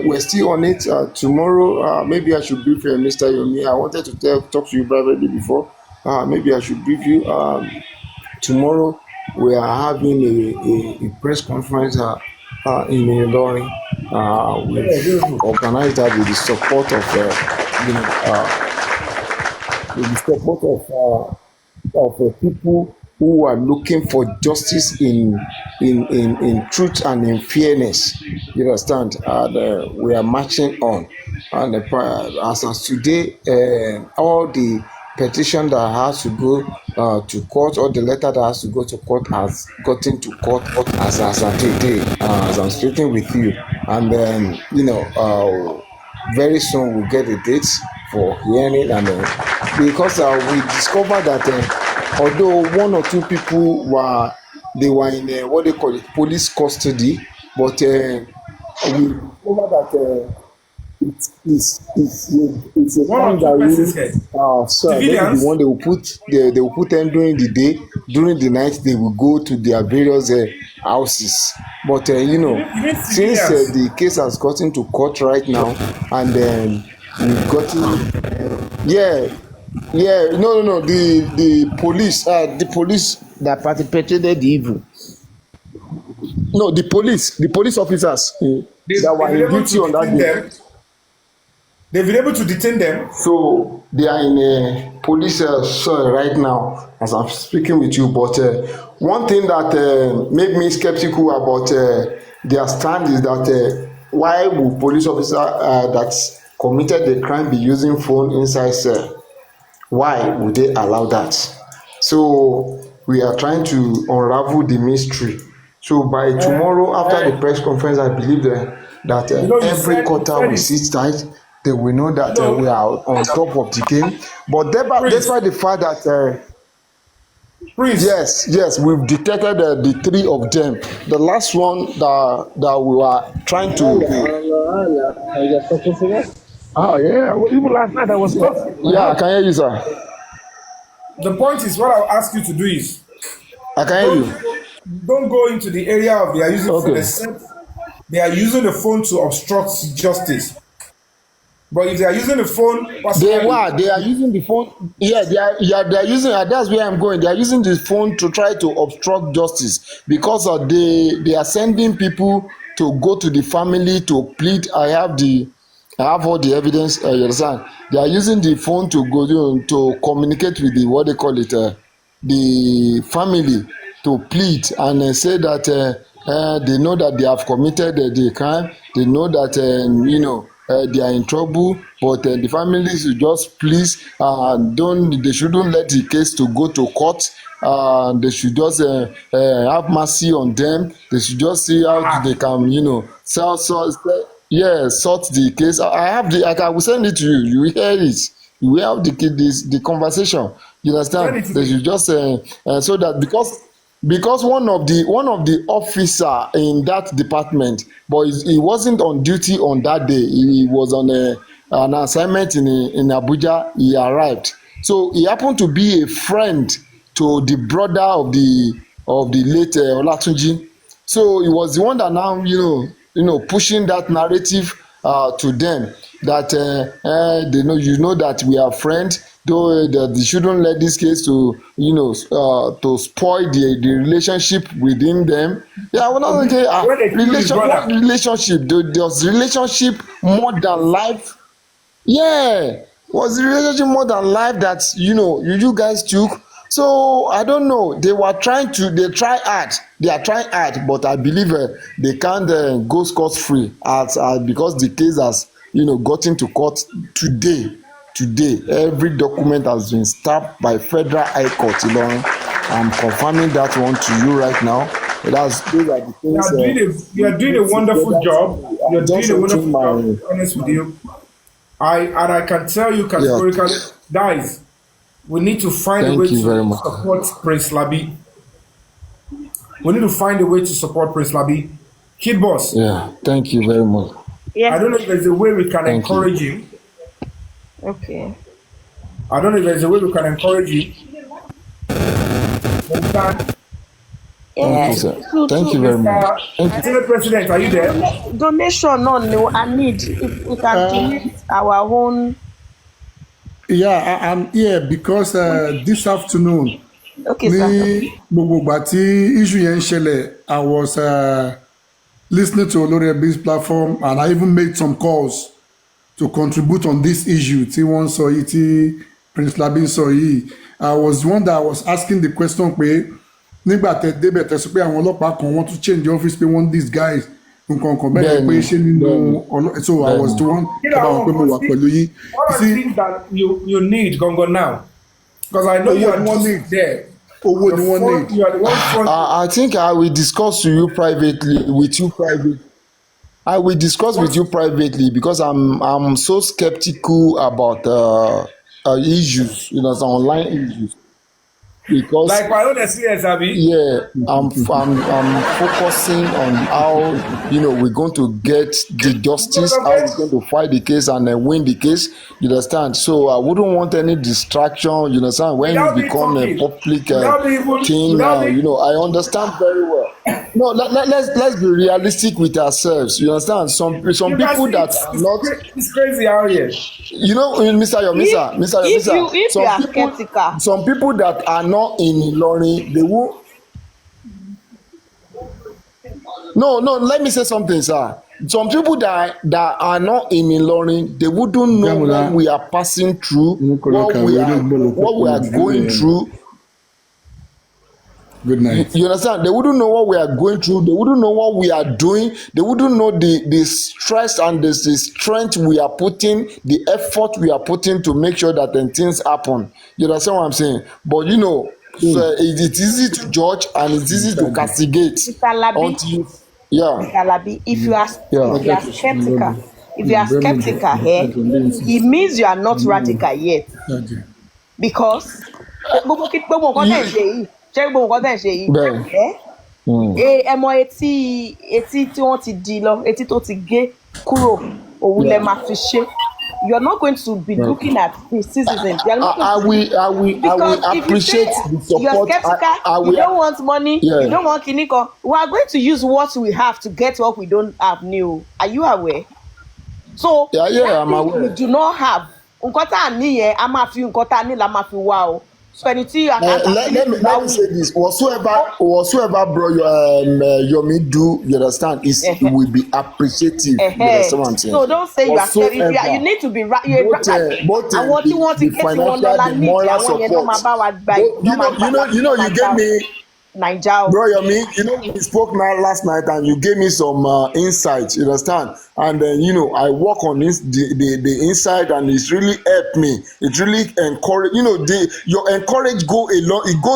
we're still on it. Tomorrow, maybe I should brief Mr. Yomi. I wanted to talk to you privately before. Maybe I should brief you. Tomorrow we are having a press conference in Ilorin. We've organized that with the support of people who are looking for justice in truth and in fairness. You understand? And we are marching on. And as of today, all the petition that has to go to court, or the letter that has to go to court has gotten to court as of today. As I'm speaking with you, and very soon we'll get a date for hearing, and because we discovered that although one or two people were in what they call it, police custody, but we discovered that it's a One or time two that persons really here. so maybe the Civilians. one they will put them during the day, during the night they will go to their various houses, but You mean since civilians? the case has gotten to court right now, and we've gotten no, the police that perpetrated the evil, no, the police officers that were They've been in able duty to on that detain day. them. They've been able to detain them. So they are in a police cell right now as I'm speaking with you. But one thing that made me skeptical about their stand is that why would police officer that committed the crime be using phone inside cell? Why would they allow that? So we are trying to unravel the mystery. So by tomorrow, after the press conference, I believe that You every said quarter we it. sit tight. They will know that we are on top of the game. But Prince, despite the fact that Prince, yes, we've detected the three of them. The last one that we were trying to. Oh yeah, well, even last night I was talking. Yeah, I can hear you, sir. the point is, what I'll ask you to do is I can hear don't you. don't go into the area of they are using phone, Okay. except they are using the phone to obstruct justice. But if they are using the phone personally, They are using the phone. Yeah, they are using. That's where I'm going. They are using the phone to try to obstruct justice because they are sending people to go to the family to plead. I have all the evidence. You understand? They are using the phone to go to communicate with the what they call it the family to plead and say that they know that they have committed the crime. They know that they are in trouble, but the families should just please don't they shouldn't let the case to go to court. They should just have mercy on them. They should just see how they can sort the case. I have I will send it to you. You will hear it. You will have the conversation. You send understand? it to They me. should just so that because one of the officer in that department, but he wasn't on duty on that day. He was on an assignment in Abuja. He arrived, so he happened to be a friend to the brother of the late Olatunji. So he was the one that now pushing that narrative to them that they know that we are friends, though that they shouldn't let this case to to spoil the relationship within them. Yeah, well, not okay. When they killed his What brother, relationship? Does relationship more than life? Yeah, was the relationship more than life that you guys took? So I don't know. They try hard. They are trying hard, but I believe they can't go scot free because the case has gotten to court today. Every document has been stamped by Federal High Court Ilorin. I'm confirming that one to you right now. Those are the you things are doing a wonderful job. You're I'm just doing a wonderful entering job. To my be honest with you, I can tell you yeah. categorically, guys, we need to find a way Thank you very to much. support Prince Labi. We need to find a way to support Prince Labi. Kid Boss, Yeah, thank you very much. I don't know if there's a way we can Thank you. encourage him. Okay. I don't know if there's a way we can encourage him. We can. Thank you, Yeah. sir. To Thank you very much. Mr. Thank you. Senate President, are you there? donation no I need if we can donate our own. Yeah, I'm here because this afternoon, Okay, ní sir. gbogbo ìgbà tí issue yẹn ń ṣẹlẹ̀, I was listening to Olori's platform and I even made some calls to contribute on this issue tí wọ́n ń sọ yìí tí Prince Labi ń sọ yìí. I was one that was asking the question pé nígbà tẹ débẹ̀ tẹ sọ pé àwọn ọlọ́pàá kan wọ́n tún change office pé wọ́n disguise nǹkan kan bẹ́ẹ̀ pé ṣé nínú so I was the one tó bá wọn pé mo wà pẹ̀lú yín. What are the things that you need, Gongo, now? Because I know you are just there. Owó ni wọ́n need. You are the one front. I think I will discuss with you privately. I will discuss with you privately because I'm so skeptical about issues, some online issues, because Like my own experience, Abi. yeah, I'm focusing on how we're going to get the justice, how we're going to fight the case and then win the case. You understand? So I wouldn't want any distraction. You understand? When you Without me become a talking, public without me even, thing without now, me, I understand very well. No, let's be realistic with ourselves. You understand? Some you guys, people that are not, it's crazy out here. Mr. Yomisa, Mr. Yomisa, If you are skeptical, some people that are not in Ilorin, they will. No, let me say something, sir. Some people that are not in Ilorin, they wouldn't know Jamola, what we are passing through, Nkoloka, what we are going through. Good night. You understand? They wouldn't know what we are going through. They wouldn't know what we are doing. They wouldn't know the stress and the strength we are putting, the effort we are putting to make sure that then things happen. You understand what I'm saying? But so it's easy to judge and it's easy to castigate Mr. Labi, until yeah, Mr. Labi, if you are yeah. skeptical, it means you are not radical yet. Because gbogbo nǹkan tẹ̀ ń ṣe yìí gbogbo nǹkan tẹ̀ ń ṣe yìí ẹ mọ etí tí wọ́n ti di lọ, etí tó ti gé kúrò, òun lẹ máa fi ṣe. You are not going to be looking at criticism. I will appreciate the support. You're skeptical, you don't want money, you don't want kiniko. We are going to use what we have to get what we don't have new. Are you aware? So I'm aware. We do not have. Nǹkan tá a ní yẹn, a máa fi nǹkan tá a ní la máa fi wá o. So ẹni tí let me say this: whatsoever bro Yomi do, you understand, it will be appreciative. You understand what I'm saying? So don't say you are scared. You need to be right. Àwọn tí wọ́n ti ké tí wọ́n lọ́la ní ìdí àwọn yẹn náà máa bá wa gba you gave me. Naija. Bro, Yomi, we spoke last night and you gave me some insights, you understand? And then, I work on this, the inside, and it's really helped me. It really encourage, your encourage goes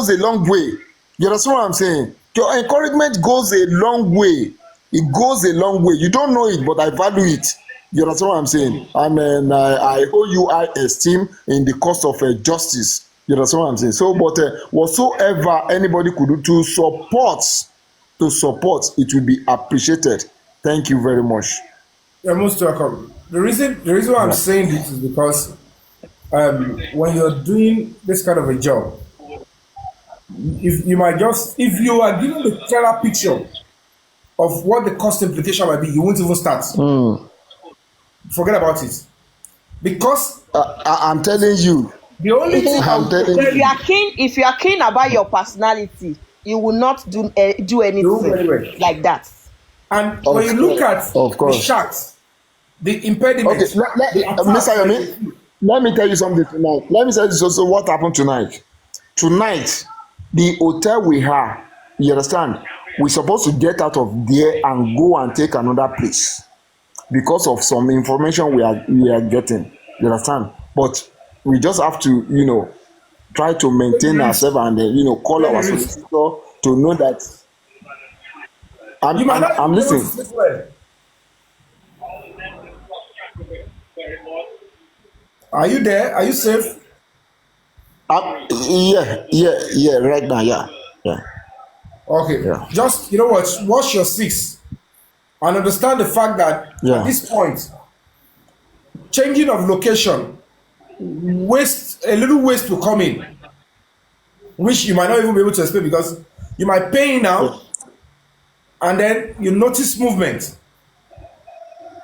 a long way. You understand what I'm saying? Your encouragement goes a long way. It goes a long way. You don't know it, but I value it. You understand what I'm saying? And then I owe you high esteem in the cause of justice. You understand what I'm saying? So, but whatsoever anybody could do to support, it will be appreciated. Thank you very much. You're most welcome. The reason why I'm saying this is because when you're doing this kind of a job, if you are given the clearer picture of what the cost implication might be, you won't even start. Forget about it. Because I'm telling you. The only thing if you are keen about your personality, you will not do anything like that. And when you look at the sharks, the impediments, Mr. Yomi, let me tell you something tonight. Let me tell you also what happened tonight. Tonight, the hotel we have, you understand, we're supposed to get out of there and go and take another place because of some information we are getting. You understand? But we just have to, try to maintain ourselves and then, call our solicitor to know that. I'm listening. Are you there? Are you safe? Yeah. Right now, yeah. Okay. Yeah. Just watch your six, and understand the fact that at this point, changing of location, a little waste will come in, which you might not even be able to explain because you might pay now, and then you notice movement,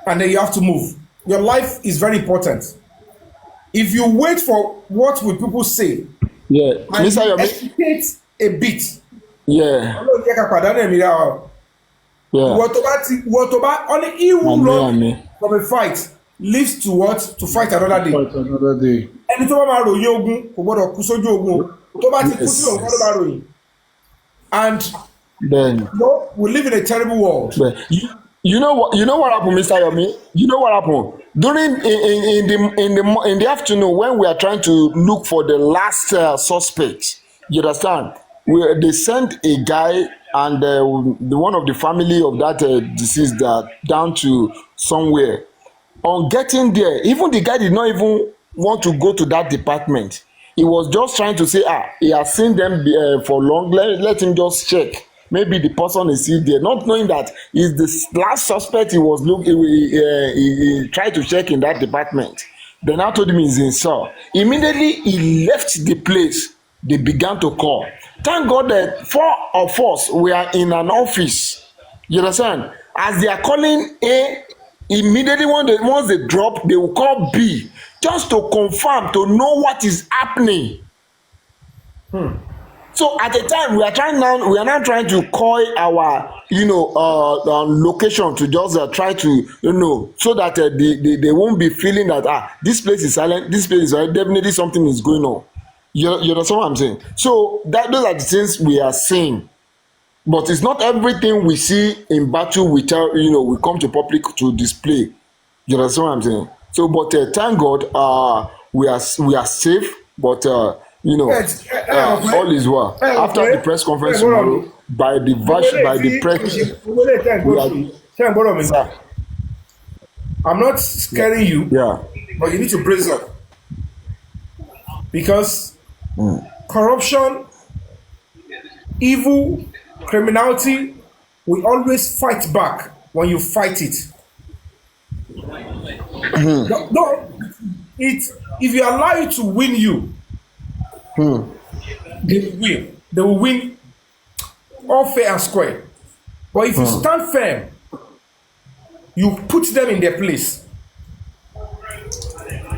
and then you have to move. Your life is very important. If you wait for what will people say, and you hesitate a bit, only he who run from a fight lives to what? To fight another day. Ẹni tó bá máa ròyìn ogun kò gbọ́dọ̀ kú sójú ogun tó bá ti kú sí òun ló máa ròyìn. And we live in a terrible world. You know what happened, Mr. Yomi? You know what happened? During in the afternoon when we are trying to look for the last suspect, you understand? They sent a guy and one of the family of that deceased down to somewhere. On getting there, even the guy did not even want to go to that department. He was just trying to say, he has seen them for long, let him just check, maybe the person is still there, not knowing that is the last suspect he was looking. He tried to check in that department. They now told him he's in cell. Immediately he left the place, they began to call. Thank God that 4 of us were in an office. You understand? As they are calling A, immediately once they drop, they will call B, just to confirm, to know what is happening. So at the time we are now trying to call our location to just try to so that they won't be feeling that this place is silent, this place is silent, definitely something is going on. You understand what I'm saying? So those are the things we are seeing. But it's not everything we see in battle we come to public to display. You understand what I'm saying? So, but thank God, we are safe. But all is well. After the press conference tomorrow, by the press, sir, I'm not scaring you, yeah, but you need to brace up because corruption, evil, criminality will always fight back when you fight it. If you allow it to win you, they will win. They will win all fair and square. But if you stand firm, you put them in their place.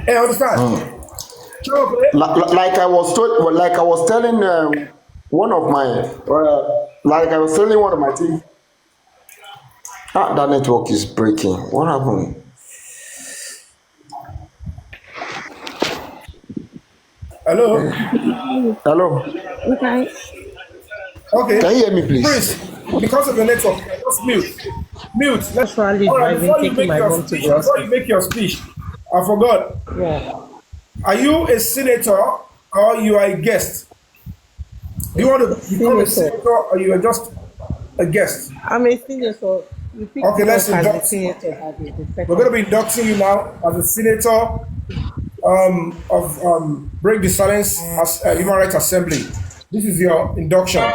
Hey, understand? Like I was telling one of my team. That network is breaking. What happened? Hello? Hello. Okay. Okay. Can you hear me, please? Please, because of the network, just mute. Mute. Actually, All right, driving, taking my mom to the before hospital. you make your speech, I forgot. Yeah. Are you a senator or you are a guest? Do you want to become a senator or you are just a guest? I'm a senator. You pick Okay, me let's up as induct. a senator. As the We're going to be inducting you now as a senator of Break the Silence as Human Rights Assembly. This is your induction.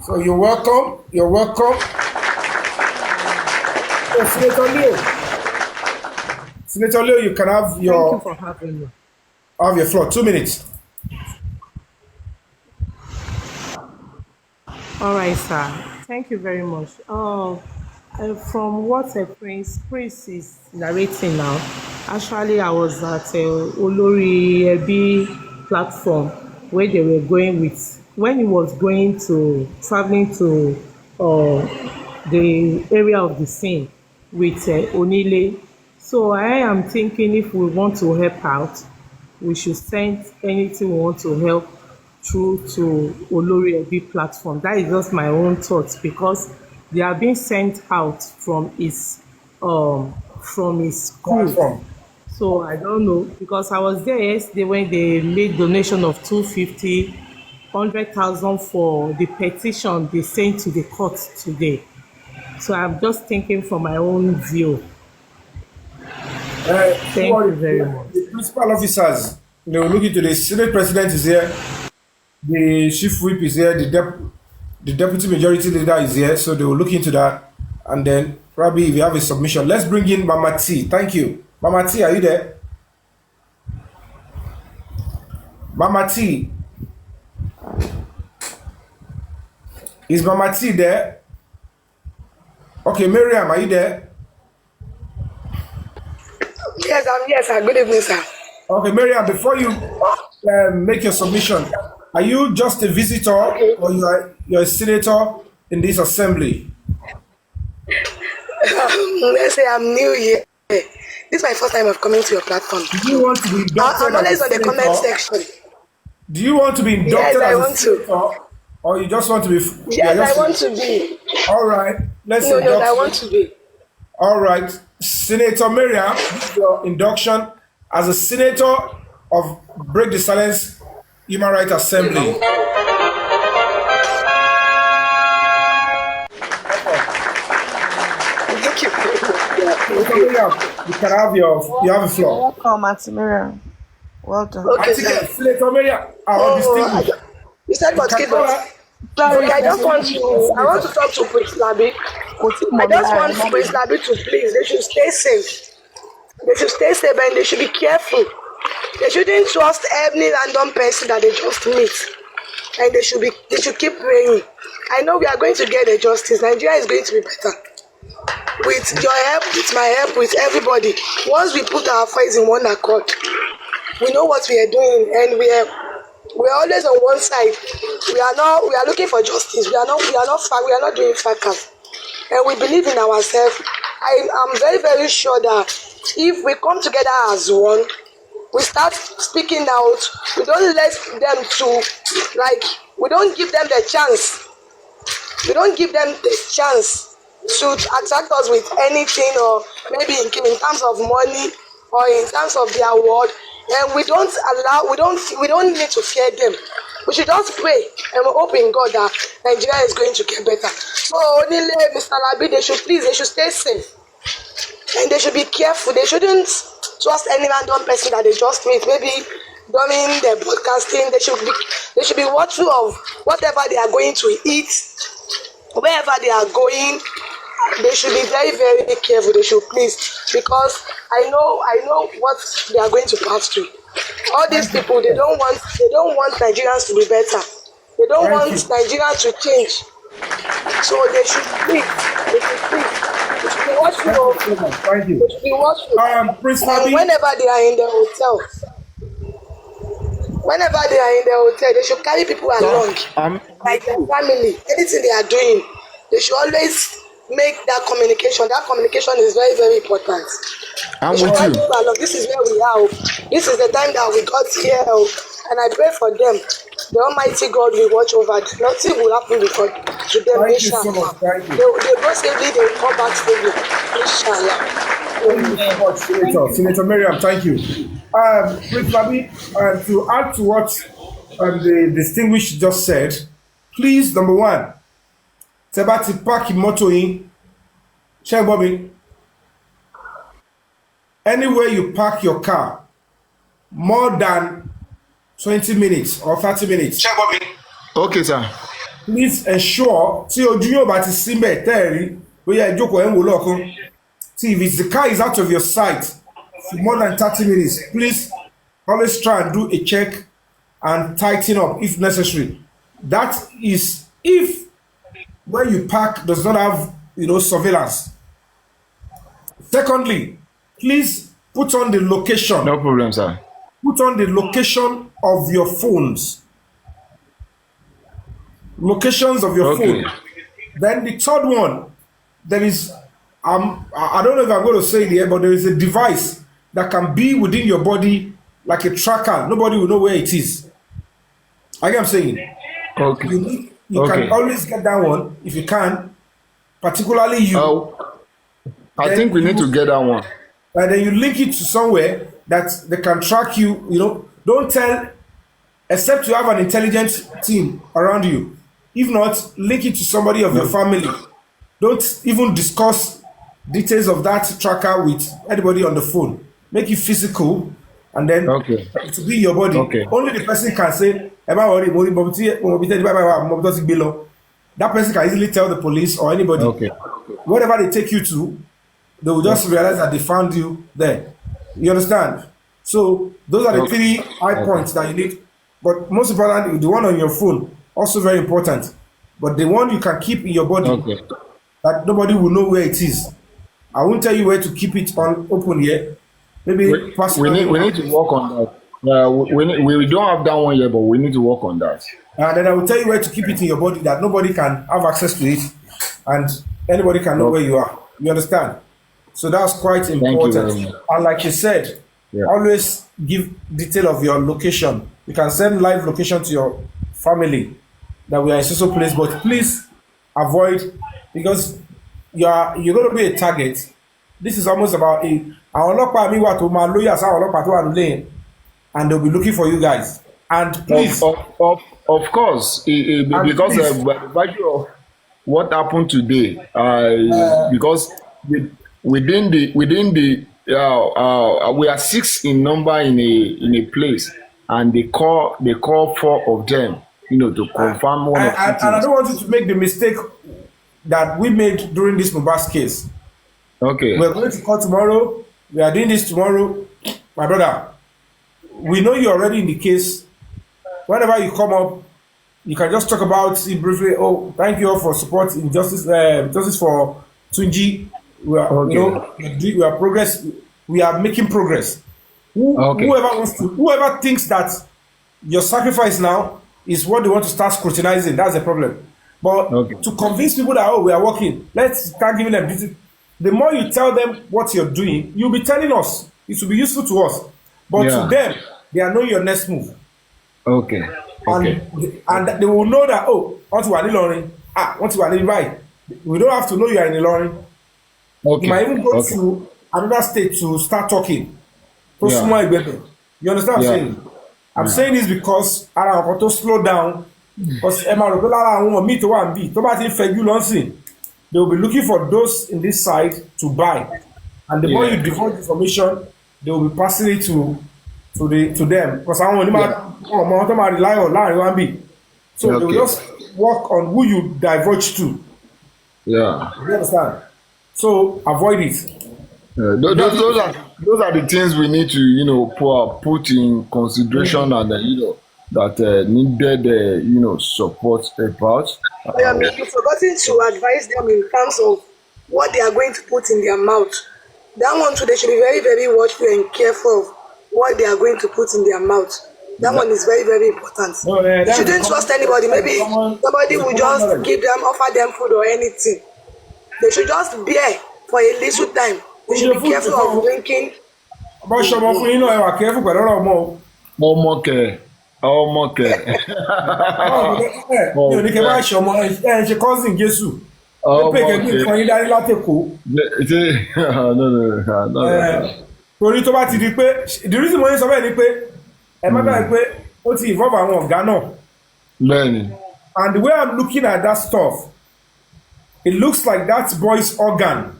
So you're welcome. You're welcome. Oh, Senator Leo. Senator Leo, you can have Thank you for having me. your floor. 2 minutes. All right, sir. Thank you very much. From what Prince is narrating now, actually, I was at Olori Ebi platform where they were going with, when he was traveling to the area of the scene with Onile. So I am thinking if we want to help out, we should send anything we want to help through to Olori Ebi platform. That is just my own thoughts because they are being sent out from his school. Platform. So I don't know because I was there yesterday when they made donation of 250, 100,000 for the petition they sent to the court today. So I'm just thinking from my own view. Thank you very much. The principal officers, they will look into the Senate President is here, the Chief Whip is here, the Deputy Majority Leader is here, so they will look into that. And then probably if you have a submission, let's bring in Mama T. Thank you. Mama T, are you there? Mama T. Is Mama T there? Okay, Miriam, are you there? Yes, I'm here, sir. Good evening, sir. Okay, Miriam, before you make your submission, are you just a visitor or you're a senator in this assembly? Let's say I'm new here. This is my first time of coming to your platform. Do you want to be inducted I'm always as a on the senator? comment section. Do you want to be inducted Yes, I as a want to. senator or you just want to be? Yes, I want to be. All right, let's No, induct I you. want to be. All right, Senator Miriam, this is your induction as a senator of Break the Silence Human Rights Assembly. Thank you. You can have you have the floor. Welcome, Auntie Miriam. Well done. Okay, Auntie, sir. Senator Miriam, our distinguished. You said what, kid? Okay, I just want to talk to Prince Labi. I just want Prince Labi to please, they should stay safe. They should stay safe and they should be careful. They shouldn't trust any random person that they just meet. And they should keep praying. I know we are going to get a justice. Nigeria is going to be better. With your help, with my help, with everybody. Once we put our fights in one accord, we know what we are doing and we are always on one side. We are looking for justice. We are not doing fracas. And we believe in ourselves. I'm very, very sure that if we come together as one, we start speaking out, we don't let them we don't give them the chance. We don't give them the chance to attack us with anything, or maybe in terms of money or in terms of their word. And we don't need to fear them. We should just pray and we hope in God that Nigeria is going to get better. So only Mr. Labi, they should stay safe. And they should be careful. They shouldn't trust any random person that they just meet. Maybe during their broadcasting, they should be watchful of whatever they are going to eat, wherever they are going. They should be very, very careful. They should please, because I know what they are going to pass through. All these people, they don't want Nigerians to be better. They don't want Nigeria to change. So they should please. They should be watchful. Thank you. They should be watchful. Prince And Fabiyi. whenever they are in the hotel, they should carry people along, like their family. Anything they are doing, they should always make that communication. That communication is very, very important. I'm with you. This is where we are. This is the time that we got here. And I pray for them. The Almighty God will watch over them. Nothing will happen to them. Thank you so much. Thank you. They go safely, they will come back safely. Inshallah. Thank you so much, Senator Miriam. Thank you. Prince Fabiyi, to add to what the distinguished just said, please, number one, Tebati park moto in, check Bobby. Anywhere you park your car, more than 20 minutes or 30 minutes. Check Bobby. Okay, sir. Please ensure tí ojú yóò bá ti sí ńbẹ̀ tẹ́ẹ̀rí bóyá ìjókòó ẹ̀ ń wò lọ́ọ̀kan. See, if the car is out of your sight for more than 30 minutes, please always try and do a check and tighten up if necessary. That is if where you park does not have surveillance. Secondly, please put on the location. No problem, sir. Put on the location of your phones. Locations of your phone. Then the third one, there is I don't know if I'm going to say it here, but there is a device that can be within your body like a tracker. Nobody will know where it is. I get what I'm saying. Okay. You can always get that one if you can, particularly you. I think we need to get that one. And then you link it to somewhere that they can track you. Don't tell, except you have an intelligent team around you. If not, link it to somebody of your family. Don't even discuss details of that tracker with anybody on the phone. Make it physical, and then it will be your body. Only the person can say, that person can easily tell the police or anybody. Wherever they take you to, they will just realize that they found you there. You understand? So those are the three high points that you need. But most importantly, the one on your phone, also very important. But the one you can keep in your body, that nobody will know where it is. I won't tell you where to keep it on open yet. Maybe we need to work on that. We don't have that one yet, but we need to work on that. And then I will tell you where to keep it in your body that nobody can have access to it, and anybody can know where you are. You understand? So that's quite important. And like you said, always give detail of your location. You can send live location to your family that we are in social place, but please avoid, because you're going to be a target. This is almost about and they'll be looking for you guys. And please, Of course, and because please, by the virtue of what happened today, because within the we are 6 in number in a place, and they call 4 of them, to confirm one or two and I things. don't want you to make the mistake that we made during this Mohbad's case. Okay. We're going to court tomorrow. We are doing this tomorrow. My brother, we know you're already in the case. Whenever you come up, you can just talk about it briefly. Oh, thank you all for support in justice for Tunji. We are, Okay. we are progress. We are making progress. Okay. Whoever thinks that your sacrifice now is what they want to start scrutinizing, that's the problem. But Okay. to convince people that, oh, we are working, let's start giving them this. The more you tell them what you're doing, you'll be telling us. It will be useful to us. But Yeah. to them, they are knowing your next move. Okay. Okay. And they will know that, oh, once you are in Ilorin, once you are in right, we don't have to know you are in Ilorin. Okay. You might even go Okay. to another state to start talking. So Yeah. small better. You understand what I'm Yeah. saying? I'm saying this because ara àwọn kan tó slow down. Because ẹ máa rò pé lára àwọn míì tó wà ń bì tó bá ti ń fẹjú lọ́sìn, they will be looking for those in this side to buy. And the more you divulge information, they will be passing it to them. Because àwọn onímọ̀ ọmọ tó máa rely on láàrin wá ń bì. So they will just work on who you divulge to. Yeah. You understand? So avoid it. Those are the things we need to put in consideration, and that needed support about. You've forgotten to advise them in terms of what they are going to put in their mouth. That one too, they should be very, very watchful and careful of what they are going to put in their mouth. That one is very, very important. You shouldn't trust anybody. Maybe somebody will just offer them food or anything. They should just bear for a little time. They should be careful of drinking. But ṣọmọ fún yín náà ẹ wà careful pẹ̀lú ọ̀rọ̀ ọmọ o. Ọmọkẹ. Mi ò ní kẹ́ bá ṣọmọ ẹ ń ṣe cousin Jésù. Ó pè kẹ́gbẹ́ nǹkan yín dání látẹ̀kọ́. No. Torí tó bá ti di pé the reason mo ń sọ bẹ́ẹ̀ ni pé ẹ má gbàgbé pé ó ti involve àwọn ọ̀gá náà. Bẹ́ẹ̀ni. And the way I'm looking at that stuff, it looks like that boy's organ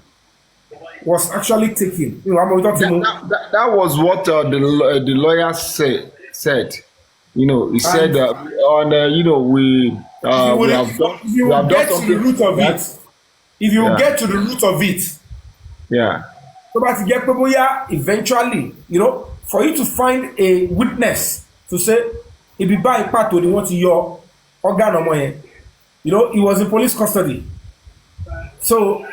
was actually taken. That was what the lawyer said. He said we have done. If you will get to the root of it, if you will get to the root of it, yeah. So bá ti jẹ́ pé bóyá eventually, for you to find a witness to say ibi báyìí pàtó ni wọ́n ti yọ organ ọmọ yẹn, he was in police custody, so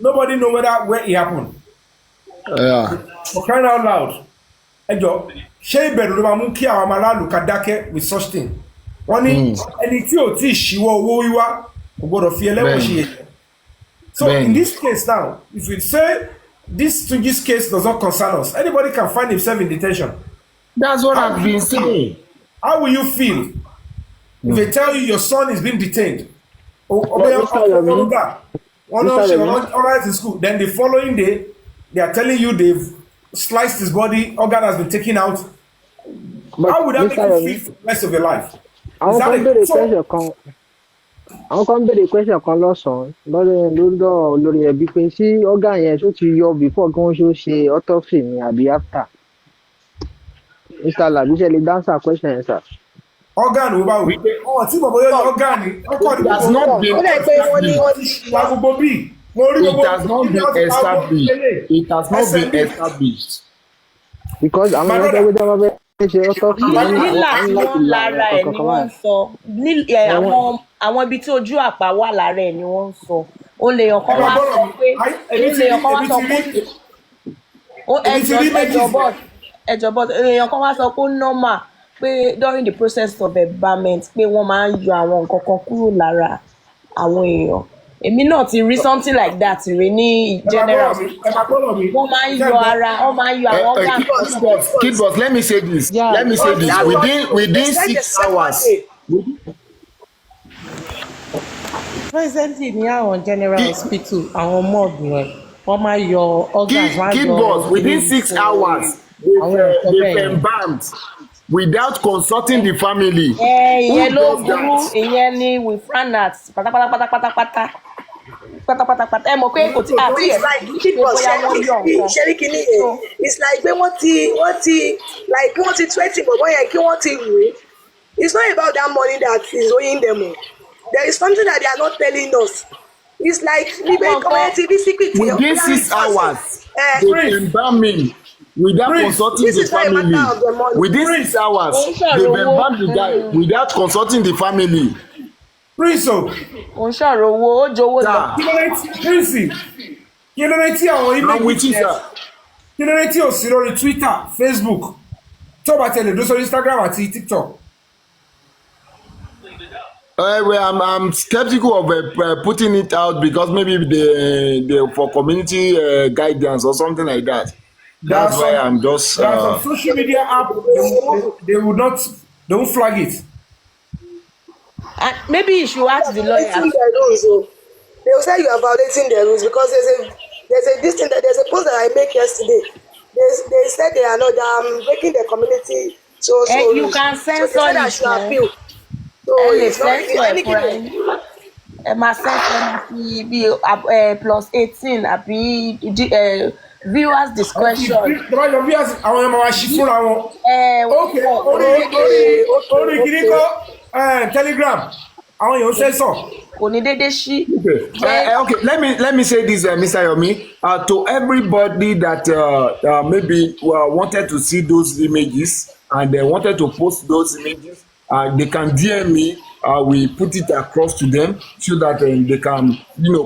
nobody know where it happened. Yeah. For crying out loud, ẹjọ ṣé ìbẹ̀rù ló máa mú kí àwọn ọmọ aráàlú ká dákẹ́ with such thing? Wọ́n ní ẹni tí ò tí ì ṣíwọ́ owó wíwá kò gbọdọ̀ fi ẹlẹ́wọ̀n ṣe yẹn. So in this case now, if you say this Tunji's case does not concern us, anybody can find himself in detention. That's what I've been saying. How will you feel if they tell you your son is being detained? One in school. Then the following day, they are telling you they've sliced his organ has been taken out. How would that make you feel for the rest of your life? Àwọn kan béèrè question kan lọ́sàn-án lọ́dọ̀ olórí ẹbí pé ṣé organ yẹn tó ti yọ before kí wọ́n ṣe autopsy ni àbí after. Mr. Labi ṣe lè answer question yẹn sir. Organ wo bá wí pé tí bàbá yóò yọ organ ni ọkọ It has not been established. Because àwọn ọmọ ẹgbẹ́ tó bá fẹ́ ṣe autopsy nílà tí wọ́n lára ẹ̀ ni wọ́n ń sọ àwọn ibi tí ojú àpá wà lára ẹ̀ ni wọ́n ń sọ ó lè yàn kán wá sọ pé ẹjọ́ bọ́ọ̀sì èèyàn kan wá sọ pé ó normal pé during the process of embalmment pé wọ́n máa ń yọ àwọn nǹkan kan kúrò lára àwọn èèyàn èmi náà ti rí something like that rí ní general wọ́n máa ń yọ ara wọ́n máa ń yọ àwọn organ. Kid boss, let me say this. Within 6 hours. Presently ní àwọn general hospital àwọn morgue yẹn wọ́n máa yọ organs wọ́n á yọ Kid boss, within 6 hours they've embalmed. without consulting the family. ìyẹn Who ló does burú that? ìyẹn ni with franat pátápátá ẹ mọ̀ pé kò tí àti It's ẹ̀ like ṣe bóyá wọ́n yọ nǹkan ṣẹ́rí kìíní so yẹn. It's like pé wọ́n ti like wọ́n ti threaten bọ̀bọ̀ yẹn kí wọ́n ti wò ó. It's not about that money that is owing them. There is something that they are not telling us. It's like níbẹ̀ community bí secret yẹn. Within 6 hours, they Prince, embalm him without Prince, consulting this the is not a matter family. of the money. Within Prince, 6 hours, òun they ṣọ̀rọ̀ owó embalm the guy without consulting the family. Prince o, òun ṣọ̀rọ̀ owó ó jowó lọ. Prince, kí ló dé tí àwọn I'm with you, email sir. kí ló dé tí ò sí lórí Twitter, Facebook, tí ó bá tẹ̀lé dó sórí Instagram àti TikTok? Well, I'm skeptical of putting it out because maybe they for community guidance or something like that. That's why I'm just. There are some social media app they would not, they won't flag it. And maybe you should ask the lawyer. Violating their rules, oh. They will say you are violating their rules because there's a post that I make yesterday. They said they are not breaking the community You rules. can So they censor said I it should now. appeal. So ẹ lè it's not censor ẹ anything. fúnra yín ẹ máa censor ẹ máa fi bí +18 àbí viewers discretion. Tọ́lá yọ bí àwọn ọmọ wa ṣí fúnra wọn. Ok, orí kìíní kọ́ Telegram, àwọn èèyàn sẹ́sọ̀. kò ní déédéé ṣí. Okay, let me say this, Mr. Yomi, to everybody that maybe wanted to see those images and they wanted to post those images, they can DM me. We put it across to them so that they can,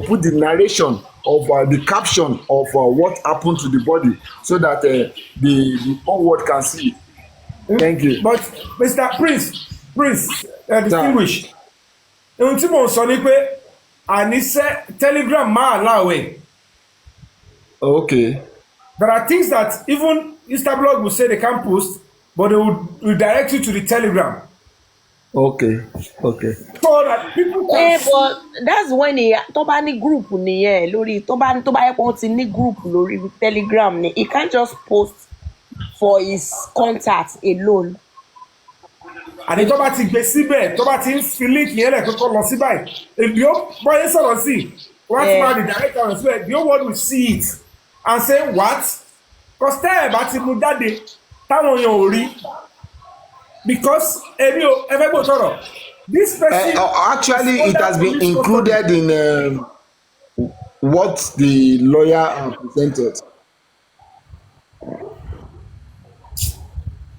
put the narration of the caption of what happened to the body, so that the whole world can see it. Thank you. But Mr. Prince, distinguished. Ohun tí mò ń sọ ni pé àníṣe Telegram máa láwẹ̀. Okay. There are things that even Instablog will say they can't post, but they will redirect you to the Telegram. Okay. So that people can But that's when tó bá ní group nìyẹn lórí tó bá yẹ kó ti ní group lórí Telegram ni he can't just post for his contacts alone. àní tó bá ti gbé síbẹ̀ tó bá ti ń fi líǹkì yẹn lẹ̀ kókó lọ sí báyìí èdè ó bọ́yé sọ̀rọ̀ sí wọ́n ti máa redirect àwọn síbẹ̀ the whole world will see it and say what? Because tẹ́ ẹ̀ bá ti mú jáde táwọn èèyàn ò rí because èmi ò ẹ fẹ́ gbọ́ sọ̀rọ̀ this person. Actually, it has been included in what the lawyer presented.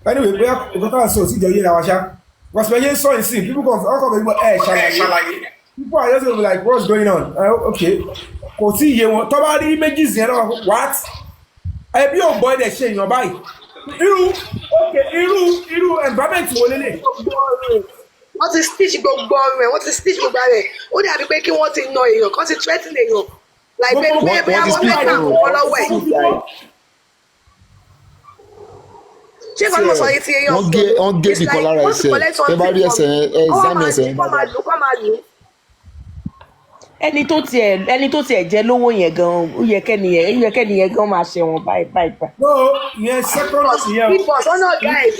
Anyway, bóyá ìgbọ́tà sọ sí ìjọ yé ra wa ṣá because when you saw it see people come ọkọ̀ mi gbọ́ ṣàlàyé people are just gonna be like what's going on okay kò tí ì yé wọn tó bá rí images yẹn náà what ẹbí ò gbọ́ ẹ̀dẹ̀ ṣe èèyàn báyìí irú environment wo lélẹ̀. wọ́n ti stitch gbogbo rẹ̀ wọ́n ti stitch gbogbo rẹ̀ ó dàbí pé kí wọ́n ti na èèyàn kan ti threaten èèyàn like pé bí àwọn fẹ́ gbà wọ́n lọ́wọ́ ẹ̀. ṣé kí wọ́n sọ yìí ti èèyàn wọ́n gé ìkan lára ẹsẹ̀ tẹ́ bá rí ẹsẹ̀ exam ẹsẹ̀ kọ́ máa lù ú. ẹni tó tiẹ̀ jẹ́ lówó yẹn gan ó yẹ kẹ́niyẹn gan máa ṣẹ̀wọ̀n báyìí. no ìyẹn second yẹn. people ọ̀nà ọ̀gá ẹ̀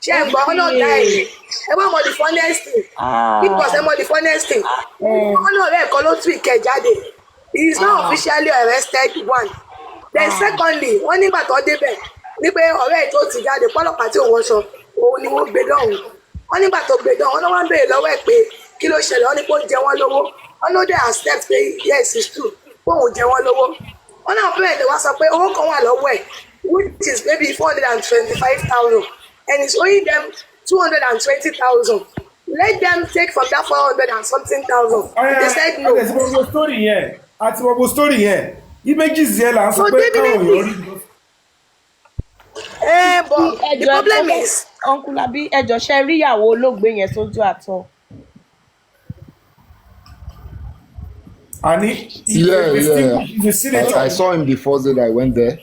ṣe é gbọ́ ọ̀nà ọ̀gá ẹ̀ ẹ bá mọ̀ the funniest thing people ẹ mọ̀ the funniest thing ọ̀nà ọ̀rẹ́ ẹ̀kọ́ ló tún ìkẹ́ jáde he is not officially arrested one then secondly wọ́n nígbà tó débẹ̀ ní pé ọ̀rẹ́ ẹ̀ tó ti jáde pọ́lọ́pàá tí òun wọṣọ òun ni wọ́n gbé dọ̀hún wọ́n nígbà tó gbé dọ̀hún wọ́n wá ń béèrè lọ́wọ́ ẹ̀ pé kí ló ṣẹlẹ̀ wọ́n ní pé ó jẹ wọ́n lówó wọ́n ló dé accept pé yes it's true pé òun jẹ wọ́n lówó wọ́n náà bẹ̀rẹ̀ lè wá sọ pé owó kan wà lọ́wọ́ ẹ̀ which is maybe 425,000 and it's owing them 220,000 let them take from that 400 and something thousand they said no. àti gbogbo story yẹn images yẹn là ń sọ pé káwọn èèyàn rí. But the problem is. Uncle Abi ẹjọ ṣe rí ìyàwó olóògbé yẹn sójú àtọ. Yeah. I saw him the first day that I went there.